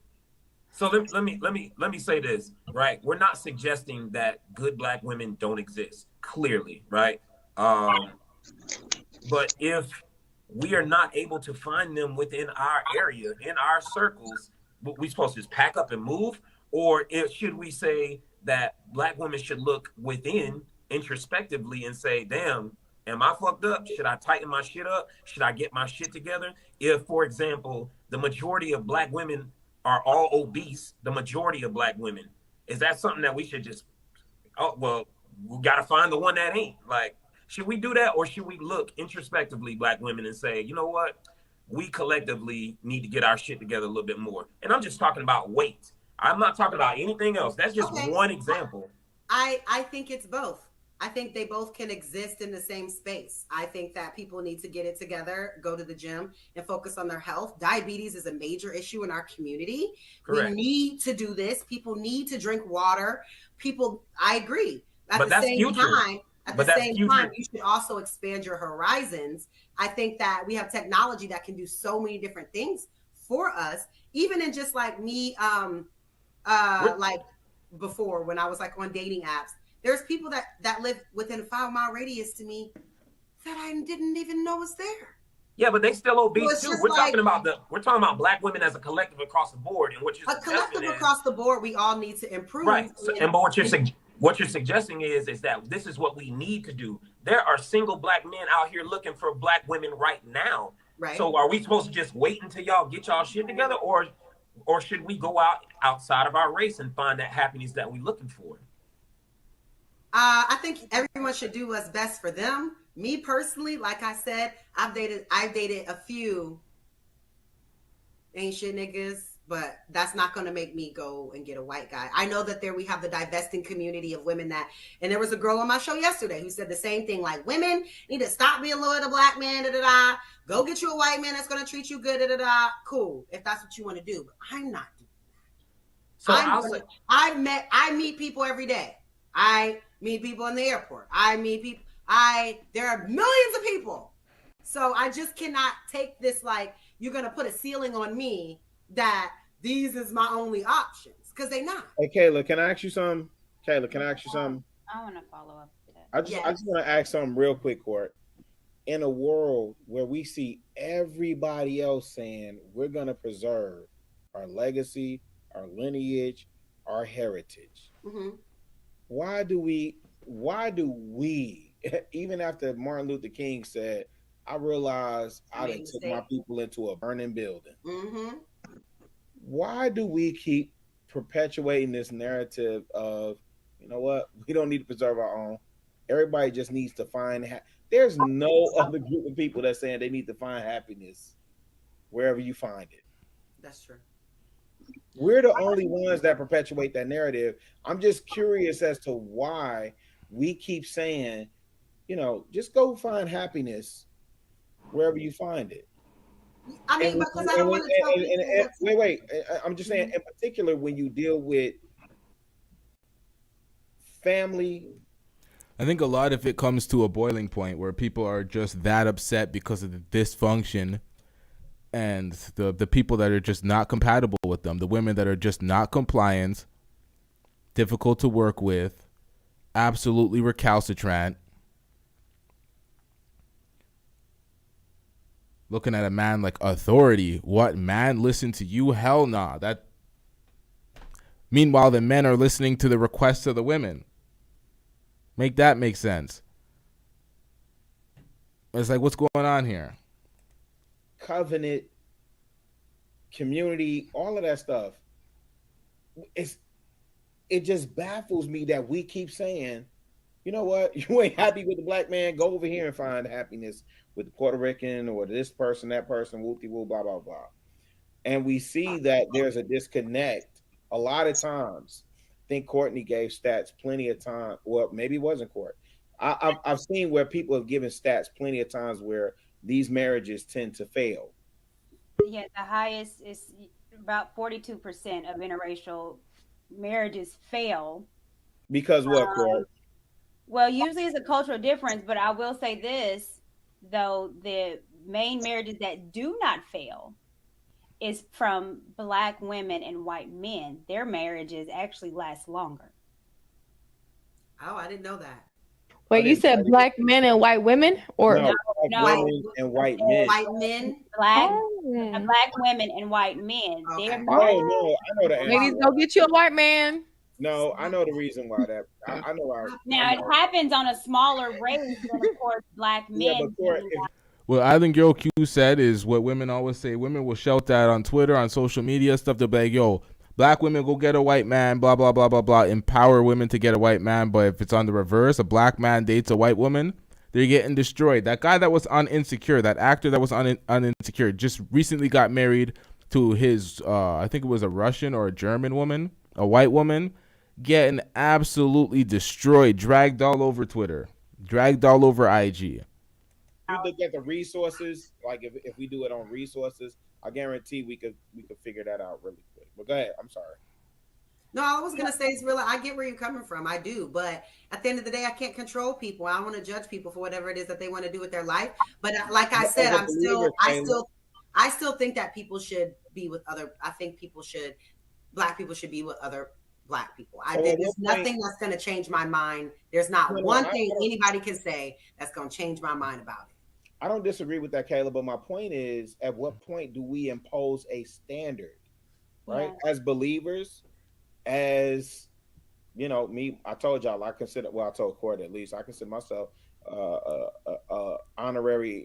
Let me say this, right? We're not suggesting that good black women don't exist, clearly, right? But if we are not able to find them within our area, in our circles, we supposed to just pack up and move? Or should we say that black women should look within introspectively and say, damn, am I fucked up? Should I tighten my shit up? Should I get my shit together? If, for example, the majority of black women are all obese, the majority of black women, is that something that we should just, oh, well, we got to find the one that ain't? Like, should we do that? Or should we look introspectively, black women, and say, you know what? We collectively need to get our shit together a little bit more. And I'm just talking about weight. I'm not talking about anything else. That's just one example. I think it's both. I think they both can exist in the same space. I think that people need to get it together, go to the gym, and focus on their health. Diabetes is a major issue in our community. Correct. We need to do this. People need to drink water. I agree. At the same time, you should also expand your horizons. I think that we have technology that can do so many different things for us, even in just like me, like before when I was like on dating apps. There's people that live within a 5-mile radius to me that I didn't even know was there. Yeah, but they still obese too. We're talking about black women as a collective across the board, and what you're collective across the board, we all need to improve. Right. So, but what you're suggesting is that this is what we need to do. There are single black men out here looking for black women right now. Right. So are we supposed to just wait until y'all get y'all shit together, or should we go outside of our race and find that happiness that we're looking for? I think everyone should do what's best for them. Me personally, like I said, I've dated a few ain't shit niggas, but that's not going to make me go and get a white guy. I know that we have the divesting community of women and there was a girl on my show yesterday who said the same thing, like, women need to stop being loyal to black men, da-da-da. Go get you a white man that's going to treat you good, da-da-da. Cool, if that's what you want to do. But I'm not doing that. I meet people every day. I meet people in the airport. I meet people. There are millions of people. So I just cannot take this, like, you're going to put a ceiling on me that these is my only options, because they not. Hey, Kayla, can I ask you something? I want to follow up to that. I just want to ask something real quick, Court. In a world where we see everybody else saying we're going to preserve our legacy, our lineage, our heritage, why do we, even after Martin Luther King said, I realized I done took my people into a burning building. Why do we keep perpetuating this narrative of, you know what, we don't need to preserve our own. Everybody just needs to find there's no other group of people that's saying they need to find happiness wherever you find it. That's true. We're the only ones that perpetuate that narrative. I'm just curious as to why we keep saying, you know, just go find happiness wherever you find it. I mean, because I don't want to tell people. Wait. I'm just saying, in particular, when you deal with family. I think a lot of it comes to a boiling point where people are just that upset because of the dysfunction and the people that are just not compatible with them, the women that are just not compliant, difficult to work with, absolutely recalcitrant. Looking at a man like authority. What, man? Listen to you? Hell nah. Meanwhile, the men are listening to the requests of the women. Make that make sense. It's like, what's going on here? Covenant, community, all of that stuff. It just baffles me that we keep saying, you know what, you ain't happy with the black man, go over here and find happiness with the Puerto Rican or this person, that person, whoop-de-whoop, blah, blah, blah. And we see that there's a disconnect a lot of times. I think Courtney gave stats plenty of time. Well, maybe it wasn't Court. I've seen where people have given stats plenty of times where these marriages tend to fail. Yeah, the highest is about 42% of interracial marriages fail. Because what, Court? Well, usually it's a cultural difference, but I will say this, though, the main marriages that do not fail is from black women and white men. Their marriages actually last longer. Oh, I didn't know that. Wait, you said black men and white women, or no, women and white men? White men, black women and white men. Okay. Their I know that. Ladies, go get you a white man. No, I know the reason why that. I know why. Now, it happens on a smaller range than, of course, black men. Yeah, but What Island Girl Q said is what women always say. Women will shout that on Twitter, on social media, stuff. They'll be like, yo, black women go get a white man, blah, blah, blah, blah, blah. Empower women to get a white man. But if it's on the reverse, a black man dates a white woman, they're getting destroyed. That guy that was on Insecure, that actor that was on Insecure, just recently got married to his, I think it was a Russian or a German woman, a white woman, getting absolutely destroyed, dragged all over Twitter, dragged all over IG. You look at the resources, like if we do it on resources, I guarantee we could figure that out really quick. But go ahead. I'm sorry. No, I was gonna say it's really. I get where you're coming from. I do, but at the end of the day, I can't control people. I don't want to judge people for whatever it is that they want to do with their life. But like I said, I still think that people should be with other. I think black people should be with other black people. I think there's nothing that's going to change my mind. There's not one thing anybody can say that's going to change my mind about it. I don't disagree with that, Kayla, but my point is, at what point do we impose a standard, right? Yeah. As believers, as, you know, me, I told y'all, I told Courtney at least, I consider myself honorary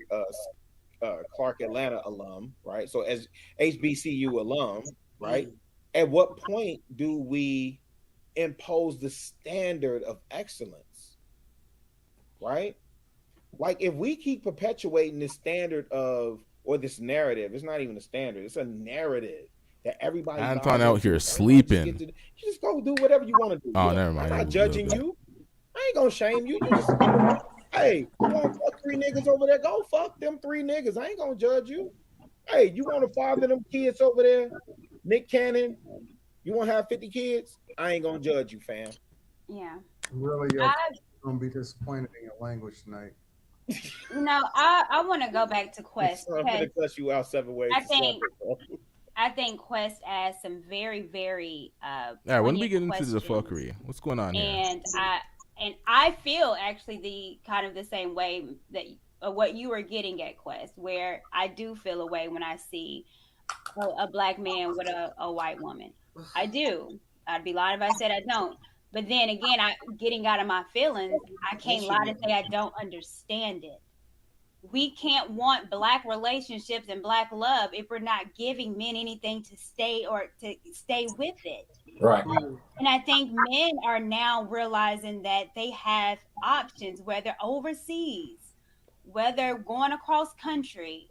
Clark Atlanta alum, right? So as HBCU alum, right? At what point do we impose the standard of excellence, right? Like if we keep perpetuating this standard of, or this narrative, it's not even a standard, it's a narrative that everybody. Anton out here sleeping. You just go do whatever you want to do. Oh, never mind. I'm not judging you. I ain't gonna shame you. You just, hey, you want to fuck 3 niggas over there? Go fuck them 3 niggas. I ain't gonna judge you. Hey, you want to father them kids over there? Nick Cannon, you want to have 50 kids? I ain't gonna judge you, fam. Yeah. Really, gonna be disappointed in your language tonight. No, I want to go back to Quest. I'm gonna cuss you out 7 ways. I think Quest asked some very, very. All right, when do we get into the fuckery? What's going on here? And I feel actually the kind of the same way that what you were getting at, Quest, where I do feel a way when I see a black man with a white woman. I do. I'd be lying if I said I don't. But then again, getting out of my feelings, I can't lie to say I don't understand it. We can't want black relationships and black love if we're not giving men anything to stay with it. Right. And I think men are now realizing that they have options, whether overseas, whether going across country.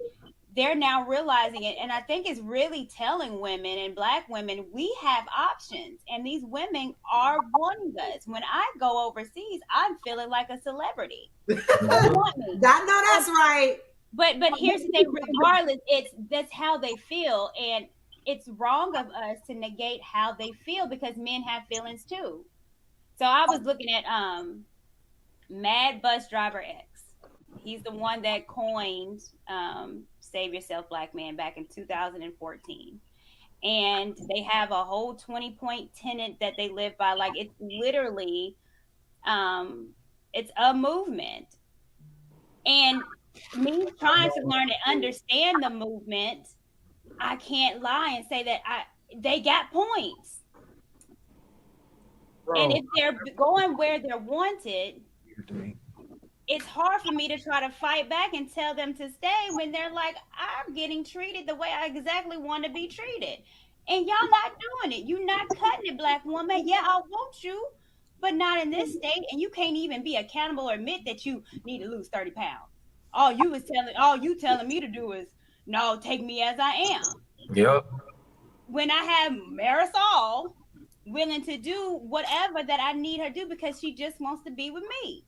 They're now realizing it. And I think it's really telling women and black women, we have options. And these women are wanting us. When I go overseas, I'm feeling like a celebrity. That's right. But here's the thing, regardless, that's how they feel. And it's wrong of us to negate how they feel because men have feelings too. So I was looking at Mad Bus Driver X. He's the one that coined Save Yourself Black Man back in 2014. And they have a whole 20-point tenet that they live by. Like, it's literally, it's a movement. And me trying to learn and understand the movement, I can't lie and say that they got points. Bro. And if they're going where they're wanted, it's hard for me to try to fight back and tell them to stay when they're like, I'm getting treated the way I exactly want to be treated. And y'all not doing it. You're not cutting it, black woman. Yeah, I want you, but not in this state. And you can't even be accountable or admit that you need to lose 30 pounds. All you telling me to do is, no, take me as I am. Yep. When I have Marisol willing to do whatever that I need her to do because she just wants to be with me.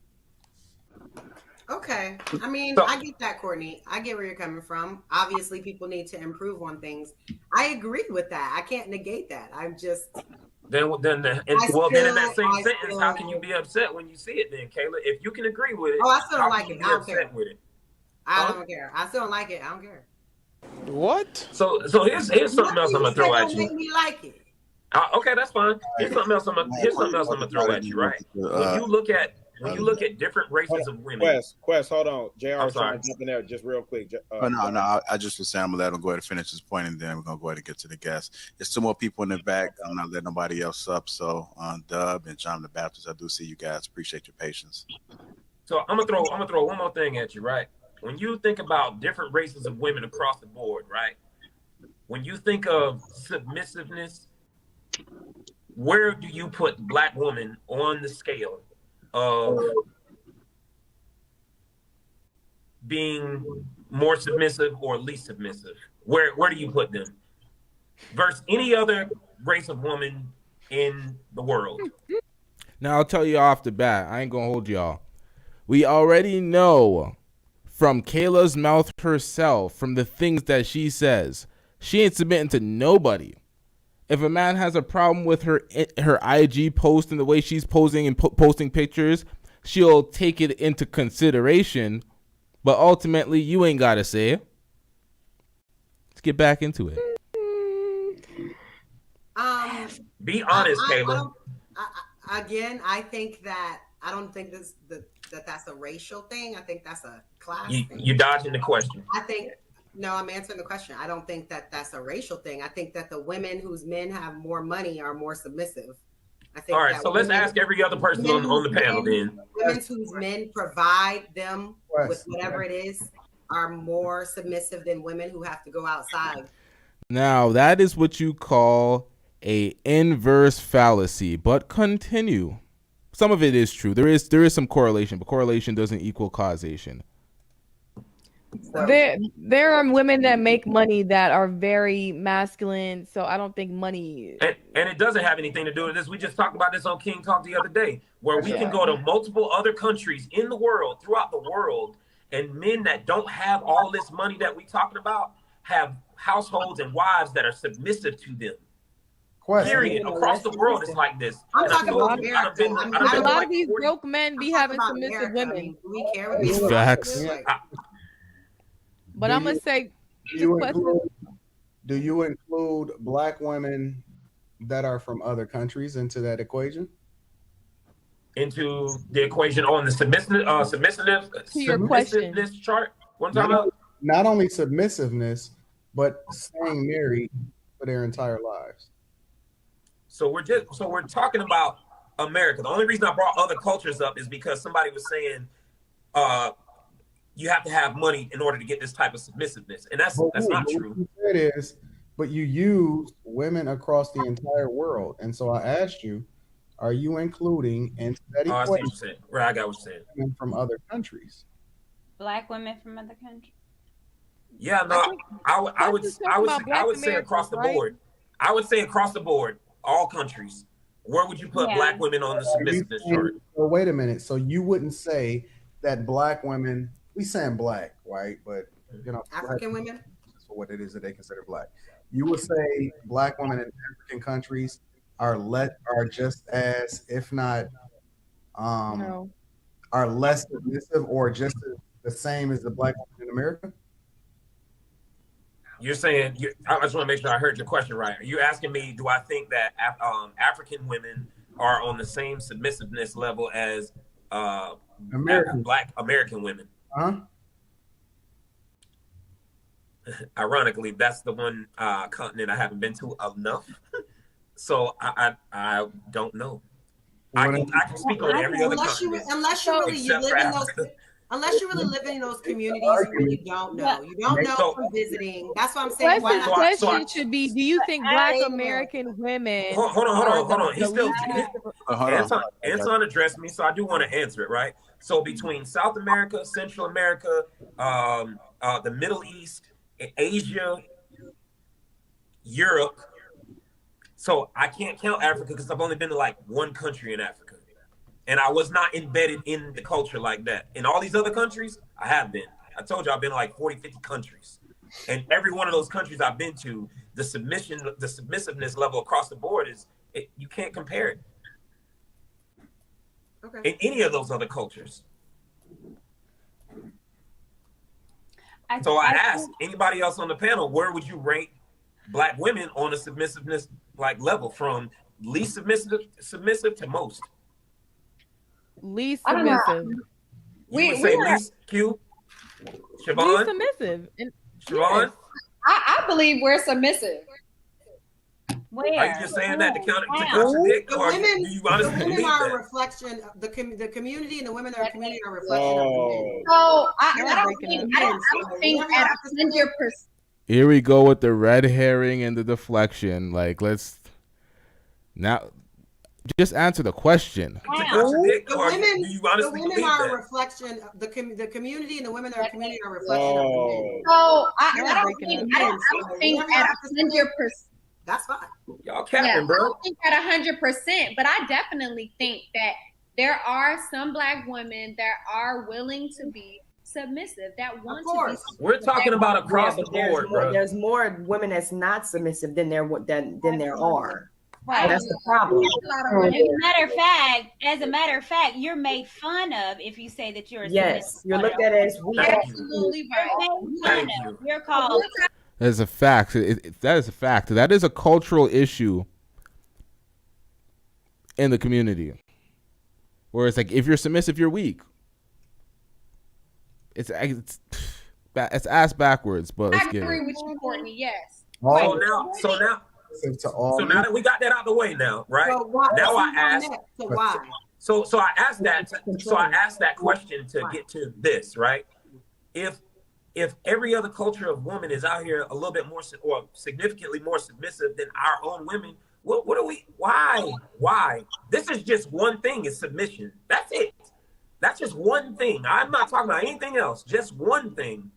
Okay. I mean, I get that, Courtney. I get where you're coming from. Obviously, people need to improve on things. I agree with that. I can't negate that. I'm just... Then in that same sentence, how can you be upset when you see it then, Kayla? If you can agree with it, I still don't like it. I don't care. With it? I don't care. I still don't like it. I don't care. What? So here's something else I'm gonna throw at you. Make me like it. Okay, that's fine. Here's something else I'm gonna throw at you. Right? When you look at when you look at different races of women. Quest, hold on. JR I'm is trying sorry. to jump in there just real quick. No. I just was saying I'm gonna let him go ahead and finish his point, and then we're gonna go ahead and get to the guests. There's two more people in the back. I'm not letting nobody else up. So Dub and John the Baptist, I do see you guys. Appreciate your patience. So I'm gonna throw one more thing at you, right? When you think about different races of women across the board, right? When you think of submissiveness, where do you put Black women on the scale of being more submissive or least submissive? Where do you put them versus any other race of woman in the world? Now I'll tell you off the bat, I ain't gonna hold y'all. We already know from Kayla's mouth herself, from the things that she says, she ain't submitting to nobody. If a man has a problem with her IG post and the way she's posing and posting pictures, she'll take it into consideration. But ultimately, you ain't gotta say it. Let's get back into it. Be honest, Kayla. I think that I don't think that's a racial thing. I think that's a class thing. You dodging the question. No, I'm answering the question. I don't think that that's a racial thing. I think that the women whose men have more money are more submissive. I think. All right, so let's ask every other person on the panel then. Women whose men provide them with whatever it is are more submissive than women who have to go outside. Now, that is what you call a inverse fallacy, but continue. Some of it is true. There is some correlation, but correlation doesn't equal causation. There are women that make money that are very masculine, so I don't think money. And it doesn't have anything to do with this. We just talked about this on King Talk the other day, where we can go to multiple other countries in the world, throughout the world, and men that don't have all this money that we talking about have households and wives that are submissive to them. Period. Across the world, it's like this. I'm talking about America. A lot of these broke men be having submissive women. We care what Facts. But I'm gonna say, do you include Black women that are from other countries into that equation? Into the equation on the submissiveness chart? What I'm talking about? Not only submissiveness, but staying married for their entire lives. So we're talking about America. The only reason I brought other cultures up is because somebody was saying you have to have money in order to get this type of submissiveness, and that's not true. It is, but you use women across the entire world, and so I asked you, are you including into that I see what equation you're saying. Right, I got what you're saying. women from other countries? Black women from other countries. Yeah, no, I would say across the board. I would say across the board, all countries. Where would you put Black women on the submissiveness chart? Well, wait a minute. So you wouldn't say that Black women, we saying Black, right? But you know, African women, for what it is that they consider Black. You would say Black women in African countries are just as, if not, are less submissive or just the same as the Black women in America? You're saying, I just want to make sure I heard your question right. Are you asking me, do I think that African women are on the same submissiveness level as Black American women? Huh? Ironically, that's the one continent I haven't been to enough. So I don't know. I can speak on every other continent. Unless you really live in those communities, you really don't know. You don't know from visiting. That's what I'm saying. Question should be: do you think Black American women? Hold on. He's still Anton addressed me, so I do want to answer it, right? So between South America, Central America, the Middle East, Asia, Europe. So I can't count Africa because I've only been to like one country in Africa. And I was not embedded in the culture like that. In all these other countries, I have been. I told you I've been to like 40, 50 countries. And every one of those countries I've been to, the submissiveness level across the board you can't compare it. Okay. In any of those other cultures. So I asked anybody else on the panel, where would you rate Black women on a submissiveness like level from least submissive to most? Least I don't know. submissive. You would say least Q? Least Siobhan? submissive. And, Siobhan? I believe we're submissive. Where? Are you just saying that to Wow. contradict, The or women, do you the honestly women believe are a that? reflection of the community, and the women in our community are a reflection of the men. So I You're don't breaking think, up. I don't think at 100%. Here we go with the red herring and the deflection. Like, let's now just answer the question. The women are a reflection of the community, and the women in our community are a reflection of the men. So I don't think at 100%. That's fine. Y'all Yeah, capping, I bro. don't think at 100%, but I definitely think that there are some Black women that are willing to be submissive, that want to be. We're talking about across the board, bro. There's more women that's not submissive than there are. Right. That's the problem. As a matter of fact, you're made fun of if you say that you're a Yes, submissive. you're looked at as weak. Absolutely right. You're made fun of. You're called. That is a fact. That is a fact. That is a cultural issue in the community. Where it's like, if you're submissive, you're weak. It's ass backwards, but let's I get agree it. with you, Courtney. Yes. So now that we got that out the way now, right? So why, now I ask. So why? So I asked that. So I asked that question to get to this, right? If every other culture of woman is out here a little bit more or significantly more submissive than our own women, what are we? Why? This is just one thing: is submission. That's it. That's just one thing. I'm not talking about anything else. Just one thing.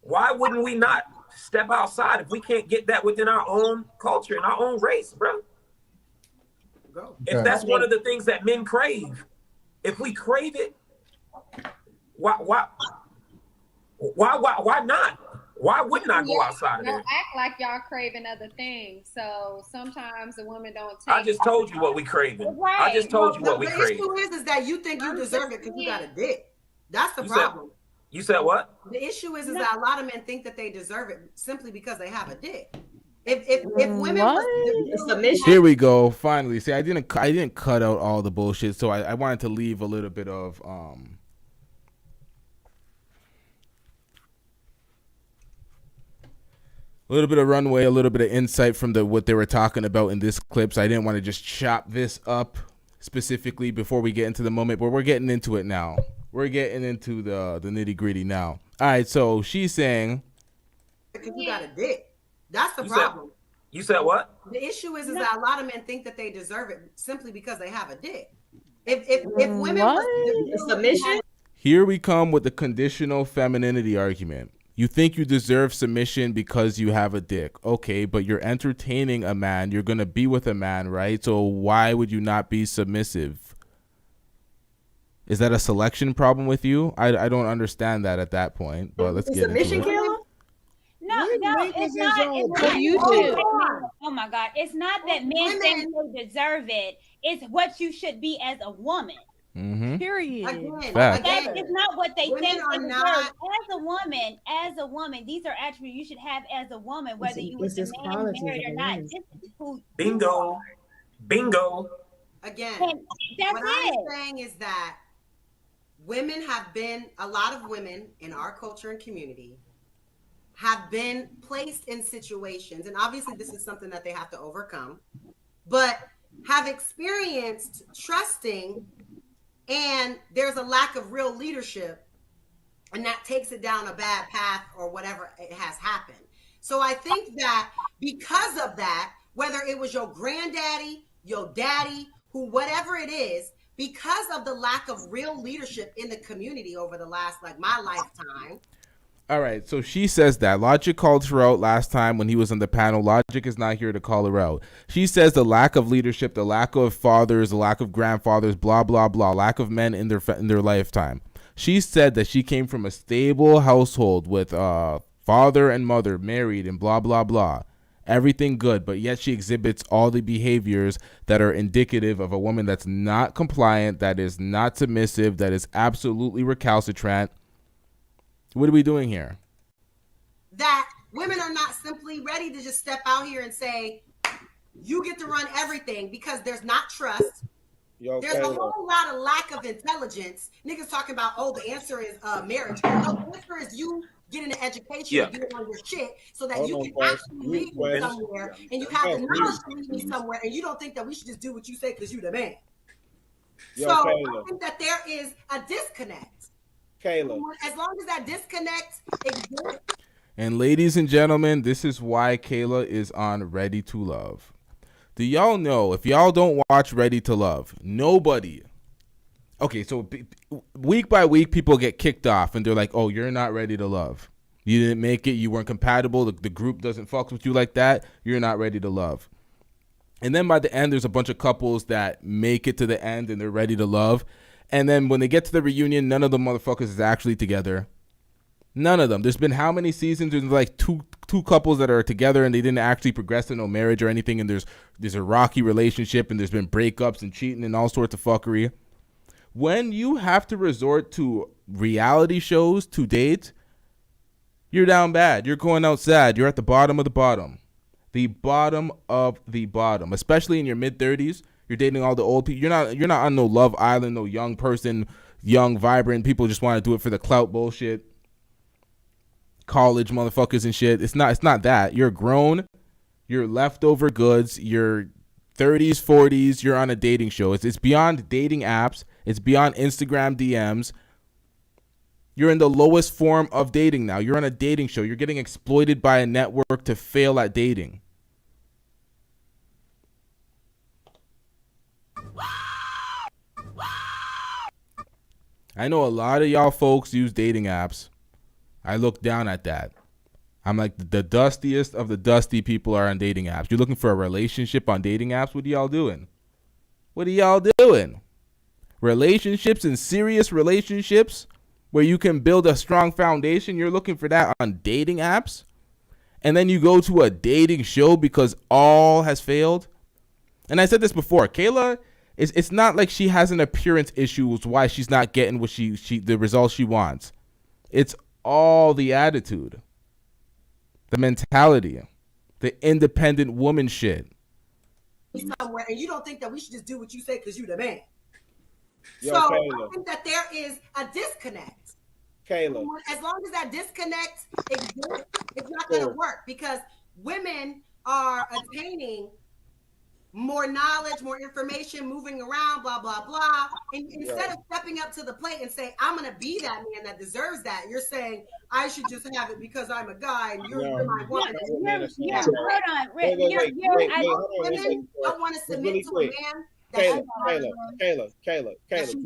Why wouldn't we not step outside if we can't get that within our own culture and our own race, bro? If that's one of the things that men crave, if we crave it, why not? Why wouldn't I go outside of Don't there? act like y'all craving other things. So sometimes the women don't take. I just told you what we craving. Right. I just told you what we The crave. issue is that you think you deserve it because you got a dick. That's the You said- problem. You said what? The issue is that a lot of men think that they deserve it simply because they have a dick. If women was submission. Here we go. Finally, see, I didn't cut out all the bullshit, so I wanted to leave a little bit of a little bit of runway, a little bit of insight from what they were talking about in this clip. So I didn't want to just chop this up specifically before we get into the moment, but we're getting into it now. We're getting into the nitty gritty now. All right, so she's saying Because you got a dick. That's the problem. You said what? The issue is that a lot of men think that they deserve it simply because they have a dick. If women was submission. Here we come with the conditional femininity argument. You think you deserve submission because you have a dick. Okay, but you're entertaining a man. You're going to be with a man, right? So why would you not be submissive? Is that a selection problem with you? I don't understand that at that point, but let's get into it. No, it's not. What do you do? Oh my God. It's not that men think they deserve it. It's what you should be as a woman. Mm-hmm. Period. Fact. That is not what they Women think are they deserve. not- As a woman, these are attributes you should have as a woman, whether you It's was a just man qualities married or of a not. man. This is who Bingo. Bingo. Again, And that's what it. I'm saying is that a lot of women in our culture and community have been placed in situations, and obviously this is something that they have to overcome, but have experienced trusting, and there's a lack of real leadership, and that takes it down a bad path or whatever it has happened. So I think that because of that, whether it was your granddaddy, your daddy, whatever it is, because of the lack of real leadership in the community over the last, my lifetime. All right, so she says that. Logic called her out last time when he was on the panel. Logic is not here to call her out. She says the lack of leadership, the lack of fathers, the lack of grandfathers, blah, blah, blah, lack of men in their lifetime. She said that she came from a stable household with father and mother married and blah, blah, blah. Everything good, but yet she exhibits all the behaviors that are indicative of a woman that's not compliant, that is not submissive, that is absolutely recalcitrant. What are we doing here? That women are not simply ready to just step out here and say, you get to run everything, because there's not trust. Yo, There's a whole lot of lack of intelligence. Niggas talking about, oh, the answer is marriage. No, the answer is you getting an education and being on your shit so that you can actually lead me somewhere and you have the knowledge to lead me somewhere, and you don't think that we should just do what you say because you the man. Yo, so Kayla. I think that there is a disconnect. Kayla. As long as that disconnect exists. And ladies and gentlemen, this is why Kayla is on Ready to Love. Do y'all know, if y'all don't watch Ready to Love, nobody... Okay, so week by week, people get kicked off, and they're like, oh, you're not ready to love. You didn't make it. You weren't compatible. The group doesn't fuck with you like that. You're not ready to love. And then by the end, there's a bunch of couples that make it to the end, and they're ready to love. And then when they get to the reunion, none of the motherfuckers is actually together. None of them. There's been how many seasons? There's like two couples that are together, and they didn't actually progress to no marriage or anything, and there's a rocky relationship, and there's been breakups and cheating and all sorts of fuckery. When you have to resort to reality shows to date, you're down bad. You're going out sad. You're at the bottom of the bottom. The bottom of the bottom. Especially in your mid-30s. You're dating all the old people. You're not on no Love Island, no young person, young, vibrant. People just want to do it for the clout bullshit. College motherfuckers and shit. It's not that. You're grown. You're leftover goods. You're 30s, 40s. You're on a dating show. It's beyond dating apps. It's beyond Instagram DMs. You're in the lowest form of dating now. You're on a dating show. You're getting exploited by a network to fail at dating. I know a lot of y'all folks use dating apps. I look down at that. I'm like, the dustiest of the dusty people are on dating apps. You're looking for a relationship on dating apps? What are y'all doing? What are y'all doing? Relationships and serious relationships where you can build a strong foundation, you're looking for that on dating apps? And then you go to a dating show because all has failed? And I said this before, Kayla, it's not like she has an appearance issue with why she's not getting what the results she wants. It's all the attitude, the mentality, the independent woman shit. Somewhere, and you don't think that we should just do what you say because you the man. Yo, so Kayla. I think that there is a disconnect. Kayla. As long as that disconnect exists, it's not going to work because women are attaining more knowledge, more information, moving around, blah, blah, blah. And instead of stepping up to the plate and saying, I'm going to be that man that deserves that, you're saying, I should just have it because I'm a guy and you're my woman. Hold on. Women don't want to submit to a man. Kayla,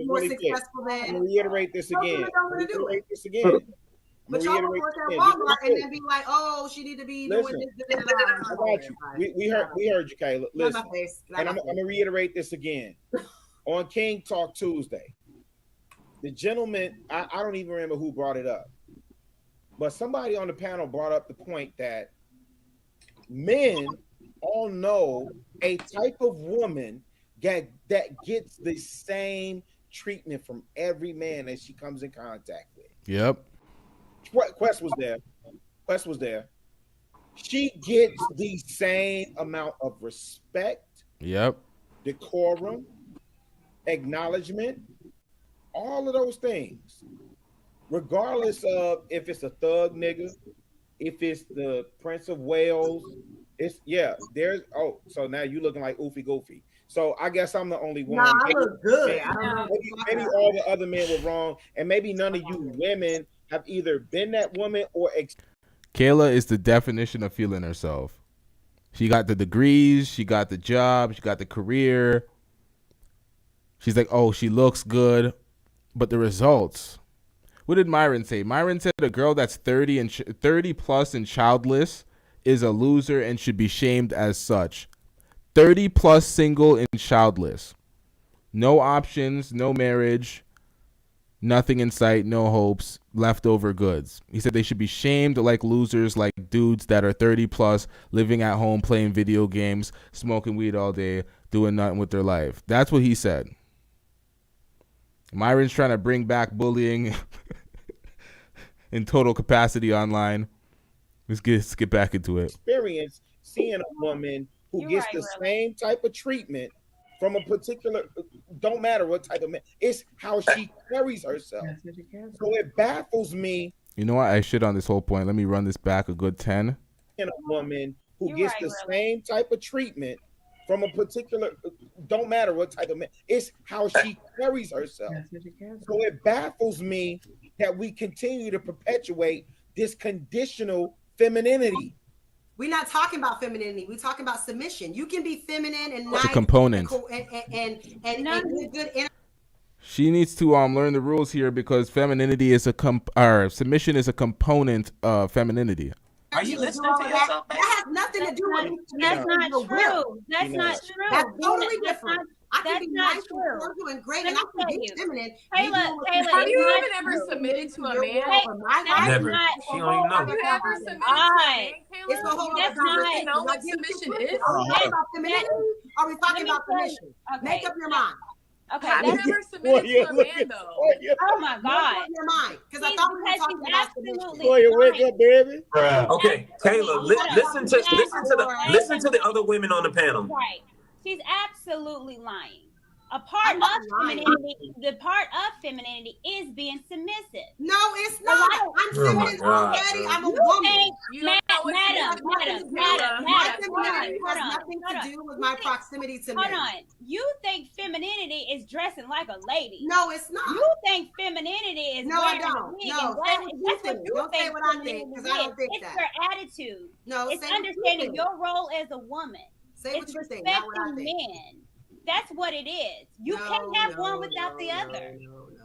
really quick. I'm gonna reiterate this again. But y'all work at Walmart and then be like, oh, she need to be doing this. I got you. We heard you, Kayla. Listen, and I'm gonna reiterate this again. On King Talk Tuesday, the gentleman, I don't even remember who brought it up, but somebody on the panel brought up the point that men all know a type of woman that gets the same treatment from every man that she comes in contact with. Yep. Quest was there. She gets the same amount of respect. Yep. Decorum, acknowledgement, all of those things. Regardless of if it's a thug nigga, if it's the Prince of Wales, so now you looking like Oofy Goofy. So I guess I'm the only one. Nah, I look good. Maybe all the other men were wrong, and maybe none of you women have either been that woman or. Kayla is the definition of feeling herself. She got the degrees, she got the job, she got the career. She's like, oh, she looks good, but the results. What did Myron say? Myron said a girl that's 30 plus and childless is a loser and should be shamed as such. 30 plus single and childless. No options, no marriage, nothing in sight, no hopes, leftover goods. He said they should be shamed like losers, like dudes that are 30 plus, living at home, playing video games, smoking weed all day, doing nothing with their life. That's what he said. Myron's trying to bring back bullying in total capacity online. Let's get back into it. Experience seeing a woman who gets the same type of treatment from a particular, don't matter what type of man, it's how she carries herself. So it baffles me You know what? I shit on this whole point. Let me run this back a good 10. in a woman who gets the same type of treatment from a particular, don't matter what type of man, it's how she carries herself. So it baffles me that we continue to perpetuate this conditional femininity. We're not talking about femininity. We're talking about submission. You can be feminine and nice. It's a component. And good. She needs to learn the rules here because femininity is submission is a component of femininity. Are you listening to yourself? That has nothing to do with it. That's not true. That's not true. That's totally different. I can be not nice true. and doing great, and I can be feminine. Taylor, have you even ever submitted to a man? Never. She don't even know. Have you ever submitted to a man, It's a whole That's not know what submission is. Are we talking about femininity? Are we talking about submission? Make up your mind. Okay. Have you ever submitted to a man though? Oh my God. Make up your mind, because I thought we were talking about submission. Wake up, baby. Okay, Kayla, listen to the other women on the panel. Right. She's absolutely lying. A part of femininity, the part of femininity is being submissive. No, it's not. I'm feminine already. I'm a woman. Madam. My femininity has nothing to do with my proximity to men. Hold on. You think femininity is dressing like a lady? No, it's not. You think femininity is No, I wearing don't. a wig No, and black? That's what you don't think. say what I think, because I don't think it's that. your attitude. No, it's say what you understanding think. your role as a woman. Say what It's you think, not what I respecting think. men. That's what it is. You can't have one without the other.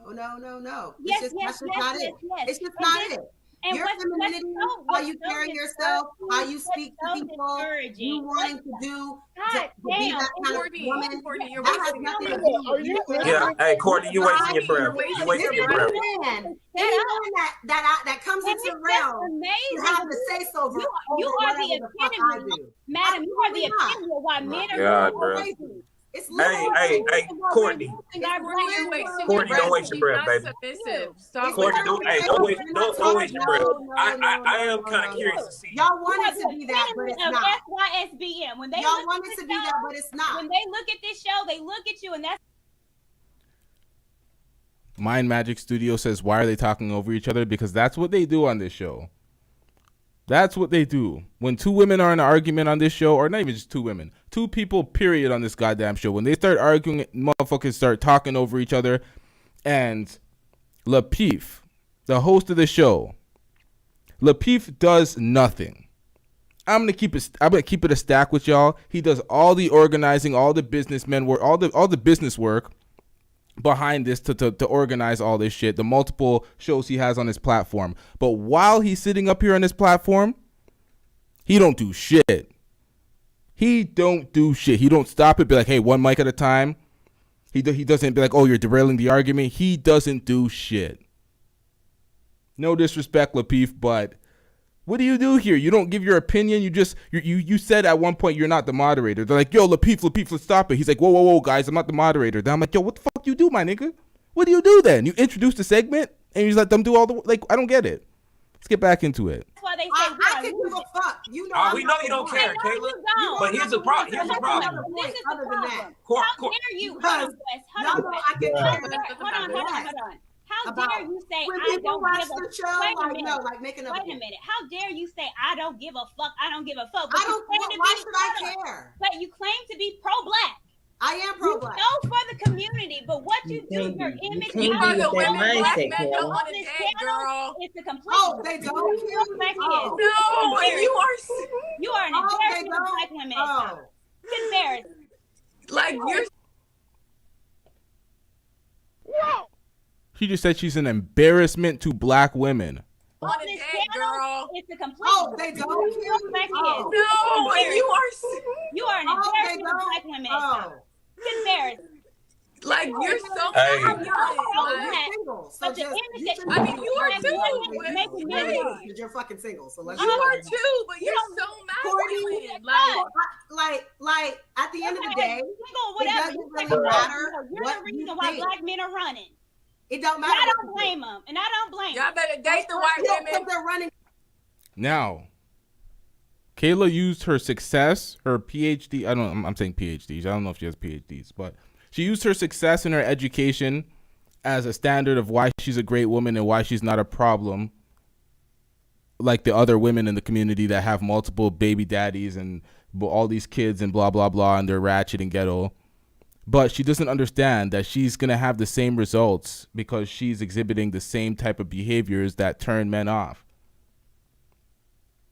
No. Yes, It's yes, just yes, not yes, it. yes. It's just And not this- it. and Your what's femininity, so- how you what's so carry yourself, how you what's speak to so people, discouraging? you wanting to do God to be damn, that kind of Courtney, woman. Courtney, you're That has wasting nothing your to breath. do with you. Yeah, hey, Courtney, you wasting your breath. You wasting your breath. Anyone that comes into the realm to have the say so over You are the whatever the fuck I epitome, do. madam. You are the Absolutely not. epitome of why men are God, going bro. crazy. It's Hey, Courtney. Courtney, don't waste your breath, baby. Stop. Courtney, don't waste your breath. I am kind of curious to see. Y'all want it to be that, but it's not. SYSBM. When they Y'all look want at it this to be that, show, but it's not. When they look at this show, they look at you, and that's Mind Magic Studio says, why are they talking over each other? Because that's what they do on this show. That's what they do. When two women are in an argument on this show, or not even just two women, two people, period, on this goddamn show, when they start arguing, motherfuckers start talking over each other. And Lapeef, the host of the show, Lapeef does nothing. I'm gonna keep it a stack with y'all. He does all the organizing, all the businessmen work, all the business work behind this to organize all this shit, the multiple shows he has on his platform. But while he's sitting up here on his platform, he don't do shit. He don't do shit. He don't stop it, be like, hey, one mic at a time. He doesn't be like, oh, you're derailing the argument. He doesn't do shit. No disrespect, Lapeef, but what do you do here? You don't give your opinion. You said at one point you're not the moderator. They're like, yo, Lapeef, let's stop it. He's like, whoa, guys, I'm not the moderator. Then I'm like, yo, what the fuck you do, my nigga? What do you do then? You introduce the segment and you just let them do all the, like, I don't get it. Let's get back into it. why they say I can give a fuck. You know, We know you don't care, Kayla. But here's the problem. This is the problem. How dare you? Hold on. How dare you say I don't give a fuck? Wait a minute. How dare you say I don't give a fuck? I don't give a fuck. I don't. Why should I care? But you claim to be pro-black. I am pro-black. You know for the community, but what you do, your image, you can't be with that mindset, girl. on this channel, it's a complete. Oh, they don't. No, you are an embarrassment to black women. It's embarrassing. Like you're. She just said she's an embarrassment to black women. On a date, girl. It's a complete. Oh, they don't. No, you are an embarrassment to black women. It's embarrassing. Like you're so. Hey. So just, I mean, you are too. Because you're fucking single. So let's. You are too, but you're so masculine. Like at the end of the day, it doesn't really matter You're what the reason you why think. black men are running. It don't matter. I don't blame them, and I don't blame them. Y'all better date the white women. They're running. Now, Kayla used her success, her PhD. I'm saying PhDs. I don't know if she has PhDs, but she used her success in her education as a standard of why she's a great woman and why she's not a problem like the other women in the community that have multiple baby daddies and all these kids and blah, blah, blah, and they're ratchet and ghetto. But she doesn't understand that she's going to have the same results because she's exhibiting the same type of behaviors that turn men off.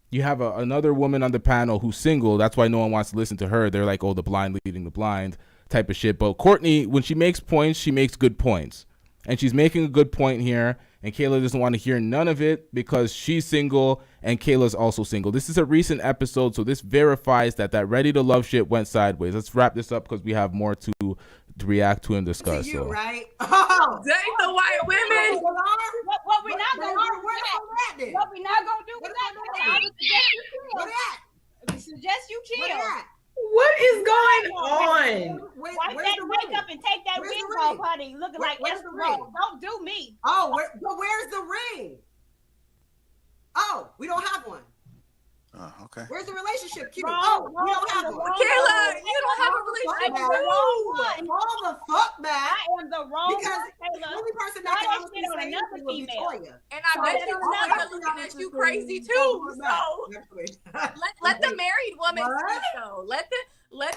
You have another woman on the panel who's single. That's why no one wants to listen to her. They're like, oh, the blind leading the blind type of shit. But Courtney, when she makes points, she makes good points. And she's making a good point here. And Kayla doesn't want to hear none of it because she's single and Kayla's also single. This is a recent episode, so this verifies that Ready to Love shit went sideways. Let's wrap this up because we have more to react to and discuss. To you, so. right? Oh, dang the white women. What we're not going to do? What we're not going to do with that? I would suggest you chill. What is going on? Wipe that wig up and take that wig off, honey. Looking like Eskimo. Don't do me. Oh, but where's the ring? Oh, we don't have one. Okay. Where's the relationship? Cute. We don't have one. Kayla, you don't have a relationship. All the fuck back. I am the wrong because one, the only person that can honestly on say another anything would be female. Toya. And I bet you Toya looking at you crazy too. So let the married woman speak though. Let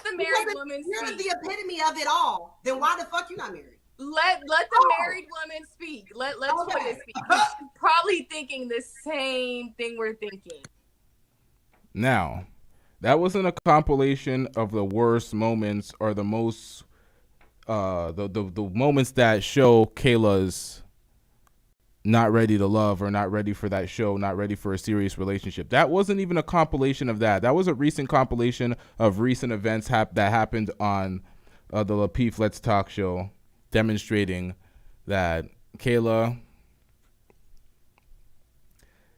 the married woman speak. You're the epitome of it all. Then why the fuck you not married? Let the married woman speak. Let Toya speak. She's probably thinking the same thing we're thinking. Now, that wasn't a compilation of the worst moments or the most the moments that show Kayla's not ready to love or not ready for that show, not ready for a serious relationship. That wasn't even a compilation of that. That was a recent compilation of recent events that happened on the Lapeef Let's Talk show, demonstrating that Kayla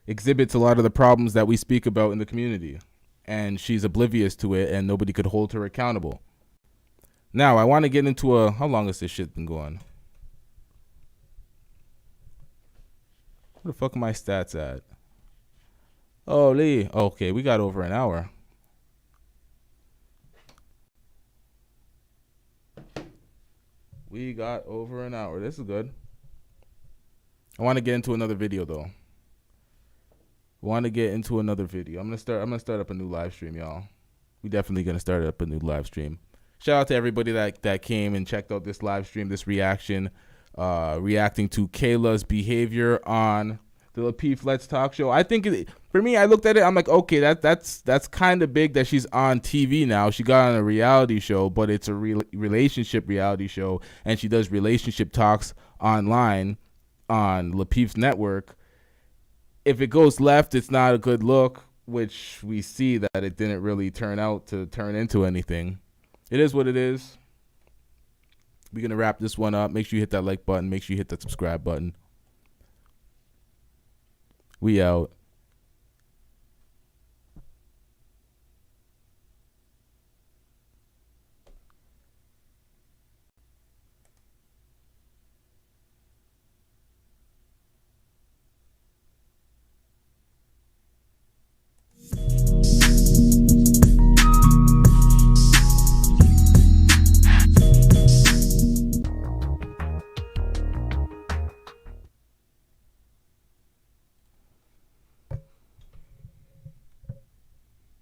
exhibits a lot of the problems that we speak about in the community, and she's oblivious to it, and nobody could hold her accountable. Now, I want to get into how long has this shit been going? Where the fuck are my stats at? Oh, Lee. Okay, we got over an hour. We got over an hour. This is good. I want to get into another video though. I'm gonna start up a new live stream, y'all. We definitely gonna start up a new live stream. Shout out to everybody that came and checked out this live stream, this reaction, reacting to Kayla's behavior on the Lapeef Let's Talk show. I think for me, I looked at it, I'm like, okay, that's kind of big that she's on TV now. She got on a reality show, but it's a relationship reality show, and she does relationship talks online on Lapeef's network. If it goes left, it's not a good look, which we see that it didn't really turn into anything. It is what it is. We're going to wrap this one up. Make sure you hit that like button. Make sure you hit that subscribe button. We out.